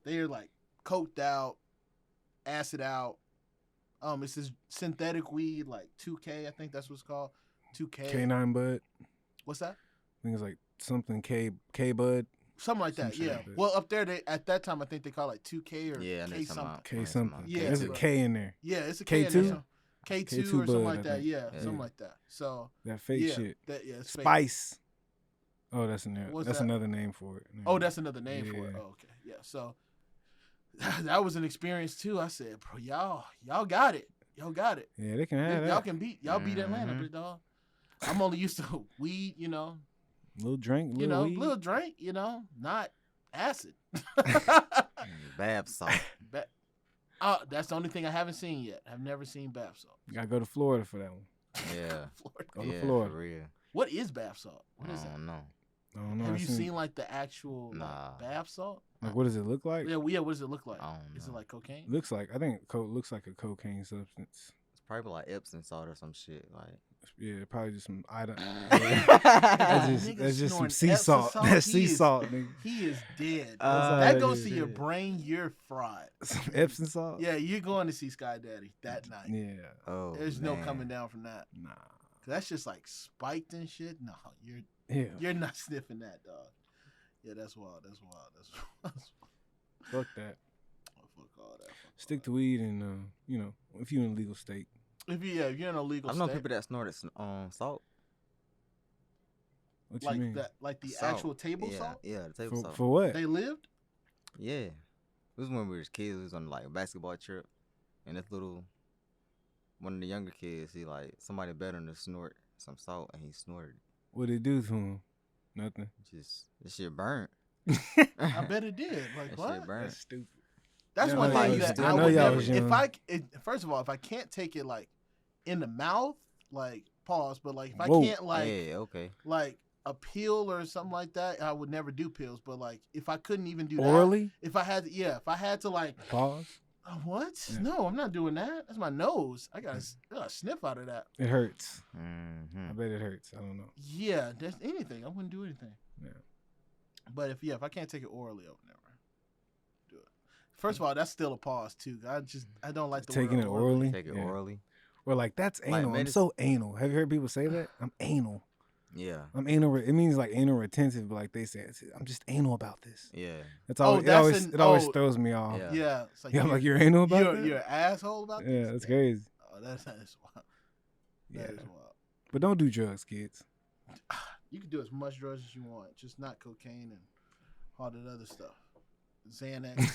they're like coked out, acid out. It's this synthetic weed, like 2K, I think that's what it's called. 2K. K9 Bud. What's that? I think it's like something K Bud. Something like that, Some shit yeah. like that. Well, up there, at that time, I think they call it 2K or Yeah, K something. K something. Yeah, There's a bro. K in there. Yeah, it's a K in K2? there, so- K2 K2 or something Bud, like I that. think. Yeah, Yeah. something like that. So, That fake yeah, shit. it's fake. Spice. Oh, that's What's that's that? another name for it. Oh, that's another name for it. Yeah. Oh, okay. Yeah, so that was an experience, too. I said, bro, y'all got it. Y'all got it. Yeah, they can have Y'all that. can beat Atlanta, big dog. I'm only used to weed, Little drink, little weed. little drink, not acid. Bath salt. That's the only thing I haven't seen yet. I've never seen bath salt. You gotta go to Florida for that one. Yeah. Florida. Go to Yeah, Florida. for real. What is bath salt? What is I that? don't know. I don't know. Have I you seen like the actual like, Nah. bath salt? like what does it look like? Yeah, what does it look like? I don't Is it know. like cocaine? Looks like looks like a cocaine substance. It's probably like Epsom salt or some shit. Like. Yeah, probably just some item. Nigga That's just some snoring sea Epsom salt. salt? That's He sea is- salt, nigga. He is dead. Uh, that that goes is to your dead. brain. You're fried. Some Epsom salt. Yeah, you're going to see Sky Daddy that night. Yeah. Oh. There's no man. coming down from that. Nah. 'Cause that's just like spiked and shit. No, Yeah. you're not sniffing that, dog. Yeah, that's wild. That's wild. That's Fuck that. fuck all that. Fuck Stick all to weed and if you're in a legal state. that. If you're in a legal I've known state, people that snorted salt. What you like mean? that, like the Salt. actual table yeah, salt. Yeah, the table salt. For what? They lived. Yeah. It was when we was kids. We was on like a basketball trip. And this one of the younger kids, he like, somebody better than to snort some salt and he snorted. What'd it do to him? Nothing. Just, this shit burnt. I bet it did. Like That what? shit burnt. That's stupid. That's Yeah, one I know thing you that was- I I know would y'all never. was If young. First of all, if I can't take it like in the mouth, like pause, but like if I Whoa. can't like yeah, okay. like a pill or something like that, I would never do pills. But like if I couldn't even do Orally? that, if I had to like Pause. What? Yeah. No, I'm not doing that. That's my nose. I got a sniff out of that. It hurts. Mm-hmm. I bet it hurts. I don't know. Yeah, that's anything. I wouldn't do anything. Yeah. But if I can't take it orally, I would never do it. First of all, that's still a pause too. I don't like the taking word it orally. Take it orally. Or like that's anal. Like I'm so anal. Have you heard people say that? I'm anal. Yeah. I'm anal. It means like anal retentive, but like they say, I'm just anal about this. Yeah. It's always it always throws me off. Yeah. Yeah, it's I'm like, you're anal about that? You're an asshole about this? Yeah, that's crazy. Oh, that's wild. That is wild. But don't do drugs, kids. You can do as much drugs as you want, just not cocaine and all that other stuff. Xanax.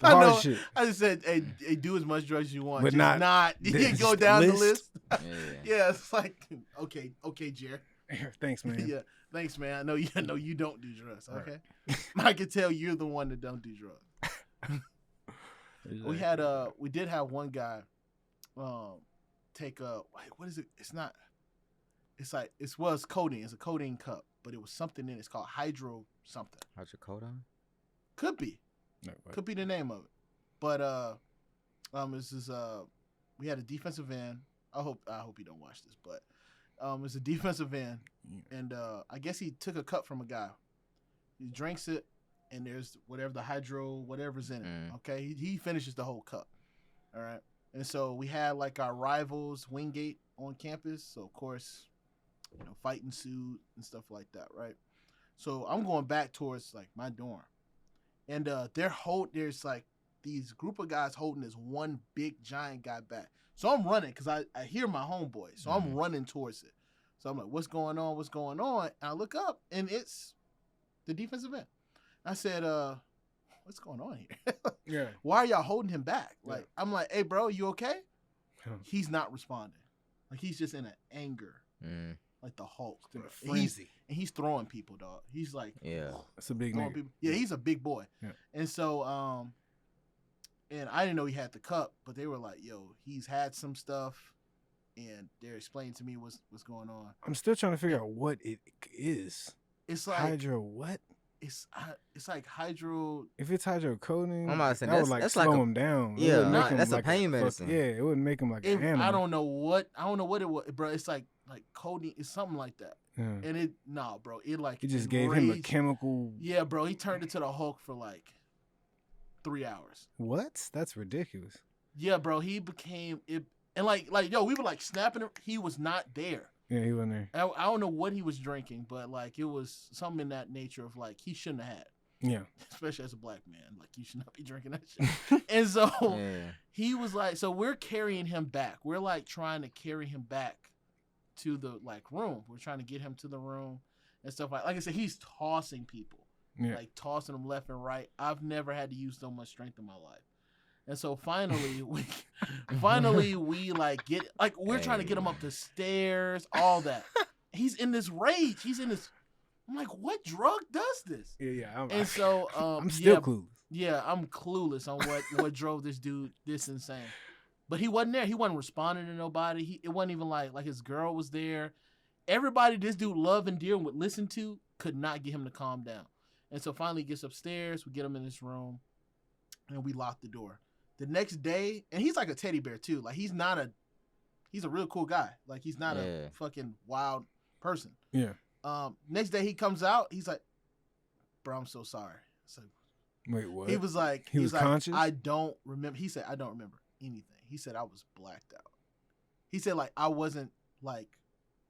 I know. Shit. I just said, hey, do as much drugs as you want, but just not you can go down the list. Yeah, it's like, okay, Jerry. Thanks, man. Yeah, thanks, man. I know you don't do drugs. Okay, right. I can tell you're the one that don't do drugs. We did have one guy, take what is it? It's not. It's like it's codeine. It's a codeine cup, but it was something in it. It's called hydro something. Hydrocodone? Could be. No, could be the name of it. But this is we had a defensive end. I hope he don't watch this, but it's a defensive end, and I guess he took a cup from a guy. He drinks it, and there's whatever's in it. Okay, he finishes the whole cup. All right, and so we had like our rivals Wingate on campus. So of course, fight ensued and stuff like that, right? So I'm going back towards like my dorm, and there's like these group of guys holding this one big giant guy back. So I'm running because I hear my homeboy. So I'm running towards it. So I'm like, what's going on? What's going on? And I look up, and it's the defensive end. I said, what's going on here? Yeah. Why are y'all holding him back? Like, I'm like, hey, bro, you okay? He's not responding. Like, he's just in an anger. Like the Hulk. In a frenzy. And he's throwing people, dog. He's like, that's a big nigga. Yeah, he's a big boy. Yeah. And so, and I didn't know he had the cup, but they were like, yo, he's had some stuff, and they're explaining to me what's going on. I'm still trying to figure out what it is. It's like hydro what? It's like hydro. If it's hydrocodone, I'm not saying that would like that's slow like him down. Yeah, that's like a pain medicine. Yeah, it wouldn't make him like an animal. I don't know what it was, bro. It's like codeine. It's something like that. Yeah. And bro. It just gave him a chemical. Yeah, bro. He turned into the Hulk for like 3 hours. What? That's ridiculous. Yeah, bro. He became it, and like yo, we were like snapping him. He was not there. Yeah, he wasn't there. I don't know what he was drinking, but like it was something in that nature of like he shouldn't have had. Yeah. Especially as a black man, like you should not be drinking that shit. And so he was like, so we're carrying him back. We're like trying to carry him back to the like room. We're trying to get him to the room and stuff like I said, he's tossing people. Yeah. Like tossing them left and right. I've never had to use so much strength in my life. And so finally we like get like we're trying to get him up the stairs, all that. He's in this rage. I'm like, what drug does this? Yeah. And so I'm still clueless. Yeah, I'm clueless on what drove this dude this insane. But he wasn't there. He wasn't responding to nobody. It wasn't even like his girl was there. Everybody this dude loved and dear and would listen to could not get him to calm down. And so finally he gets upstairs. We get him in this room, and we lock the door. The next day, and he's like a teddy bear too. Like he's a real cool guy. Like he's not a fucking wild person. Yeah. Next day he comes out. He's like, bro, I'm so sorry. So, wait, what? He was like, he was conscious? I don't remember. He said, I don't remember anything. He said I was blacked out. He said like I wasn't like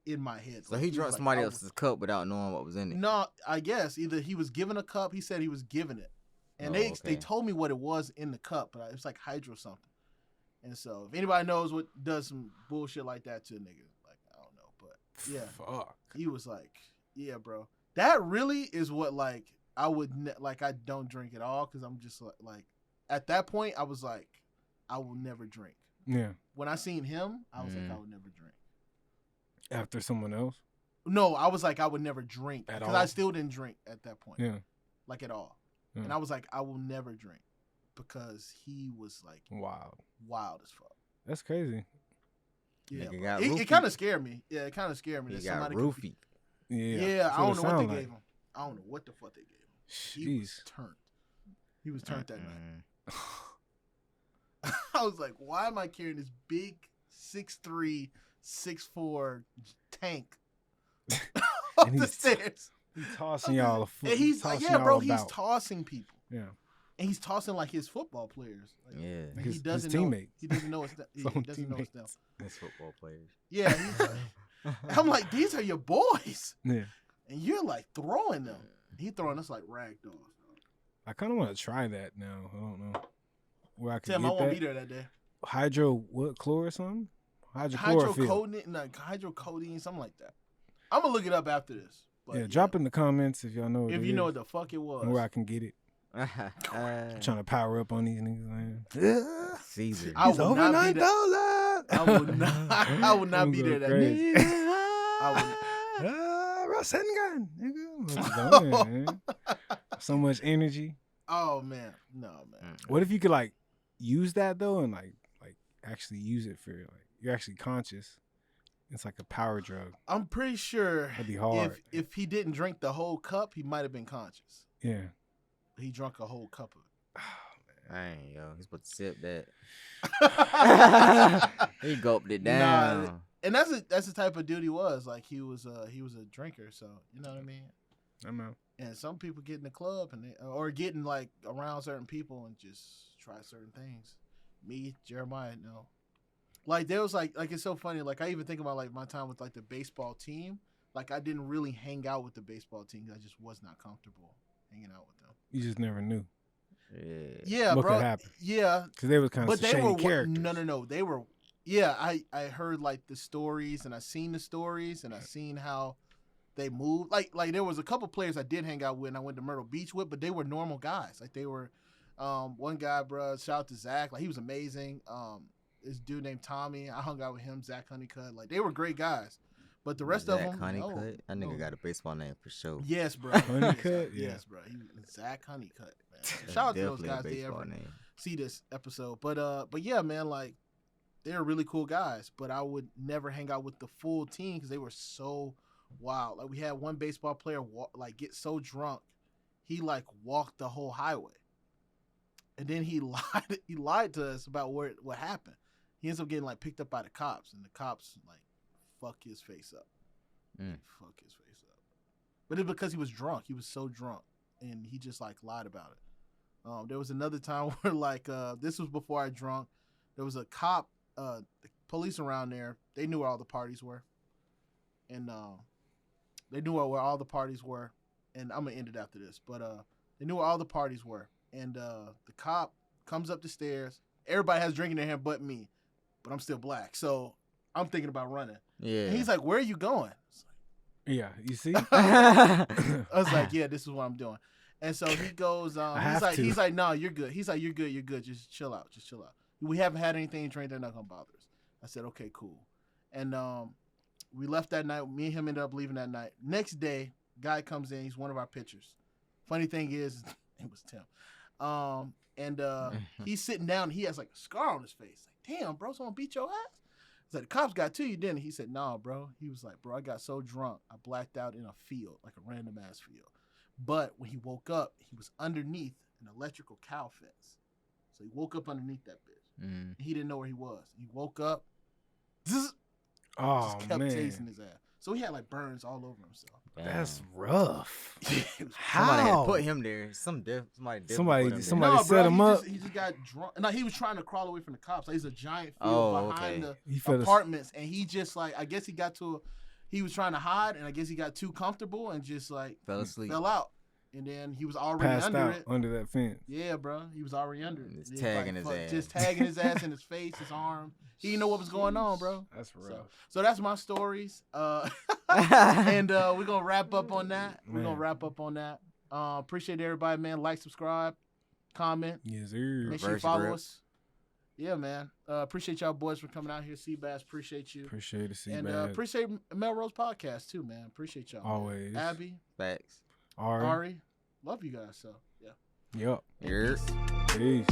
in my head. So he drank somebody else's cup without knowing what was in it. No, I guess either he was given a cup. He said he was given it, and they told me what it was in the cup, but it was like hydro something. And so if anybody knows what does some bullshit like that to a nigga, like I don't know, but yeah, fuck. He was like, yeah, bro, that really is what like I would I don't drink at all because I'm just like at that point I was like I will never drink. Yeah. When I seen him, I was like I would never drink. After someone else? No, I was like I would never drink because I still didn't drink at that point. Yeah. Like at all. Yeah. And I was like I will never drink because he was like wild as fuck. That's crazy. Yeah, it kind of scared me. Yeah, it kind of scared me. He got roofied. Yeah, I don't know what they gave him. I don't know what the fuck they gave him. Jeez. He was turned that night. I was like, why am I carrying this big 6'3", 6'4" tank up the stairs? He's tossing y'all a foot. And he's like, yeah, bro, he's tossing people. Yeah. And he's tossing like his football players. Like, yeah. His teammates. He doesn't know it's them. He doesn't know it's them. His football players. Yeah. He's like, I'm like, these are your boys. Yeah. And you're like throwing them. He throwing us like rag dolls. I kind of want to try that now. I don't know where I can Tim, get I won't that. be there that day. Chlor or something? Hydrochloroquine, something like that. I'm going to look it up after this. But, yeah, drop in the comments if y'all know if you know what the fuck it was. And where I can get it. I'm trying to power up on these niggas, man. Caesar. I will over not be there. I will not be there that day. I will. Rasengan, nigga. So much energy. Oh man, no man. What if you could like use that though, and like actually use it for like you're actually conscious? It's like a power drug. I'm pretty sure that'd be hard. If he didn't drink the whole cup, he might have been conscious. Yeah. He drank a whole cup of it. Oh, man. Dang, yo, he's supposed to sip that. He gulped it down. Nah, and that's the type of dude he was. Like he was a drinker, so you know what I mean. I know. And some people get in the club or getting like around certain people and just try certain things. Me, Jeremiah, no. Like there was like it's so funny. Like I even think about like my time with like the baseball team. Like I didn't really hang out with the baseball team. I just was not comfortable hanging out with them. You just never knew. Yeah, what bro. Could happen. Yeah, because they were kind of shady characters. No. They were. Yeah, I heard like the stories and I seen the stories and I seen how they moved. Like there was a couple players I did hang out with and I went to Myrtle Beach with, but they were normal guys. Like they were. One guy, bro. Shout out to Zach. Like he was amazing. This dude named Tommy. I hung out with him. Zach Honeycutt. Like they were great guys. But the rest of them, Honeycutt, that nigga got a baseball name for sure. Yes, bro. Honeycutt, yes, bro. He was Zach Honeycutt, man. Shout out to those guys. They ever see this episode, but yeah, man. Like they were really cool guys. But I would never hang out with the full team because they were so wild. Like we had one baseball player get so drunk, he like walked the whole highway, and then he lied. He lied to us about what happened. He ends up getting like picked up by the cops, and the cops like. Fuck his face up. Fuck his face up. But it's because he was drunk. He was so drunk. And he just like lied about it. There was another time where like this was before I drunk. There was a cop, the police around there. They knew where all the parties were. And they knew where all the parties were. And I'm gonna end it after this. But they knew where all the parties were. And the cop comes up the stairs. Everybody has drink in their hand but me. But I'm still black. So I'm thinking about running. Yeah. And he's like, where are you going? Yeah, you see? I was like, yeah, this is what I'm doing. And so he goes, he's like, no, you're good. He's like, you're good. Just chill out. We haven't had anything to drink. They're not going to bother us. I said, okay, cool. And we left that night. Me and him ended up leaving that night. Next day, guy comes in. He's one of our pitchers. Funny thing is, it was Tim. He's sitting down. He has like a scar on his face. Like, damn, bro, someone beat your ass? I said, the cops got to you, didn't he? He said, nah, bro. He was like, bro, I got so drunk, I blacked out in a field, like a random ass field. But when he woke up, he was underneath an electrical cow fence. So he woke up underneath that bitch. Mm. He didn't know where he was. He woke up, just kept chasing his ass. So he had like burns all over himself. Damn. That's rough. How? Somebody had put him there. Somebody set him up. He just got drunk. No, he was trying to crawl away from the cops. Like, he's a giant field behind the apartments, and he just like I guess he was trying to hide, and I guess he got too comfortable and just like fell asleep, fell out, and then he was already passed under out it under that fence. Yeah, bro, he was already under it. Just tagging his ass, just tagging his ass in his face, his arm. He didn't know what was going on, bro. That's rough. So that's my stories. And we're gonna wrap up on that. Appreciate everybody, man. Like, subscribe, comment. Yes, sir. Make sure you follow us. Yeah, man. Appreciate y'all boys for coming out here. Seabass, appreciate you. Appreciate it, Seabass. And appreciate Melrose Podcast too, man. Appreciate y'all. Always. Man. Abby. Facts. Ari. Love you guys. So yeah. Yep. Peace. Peace.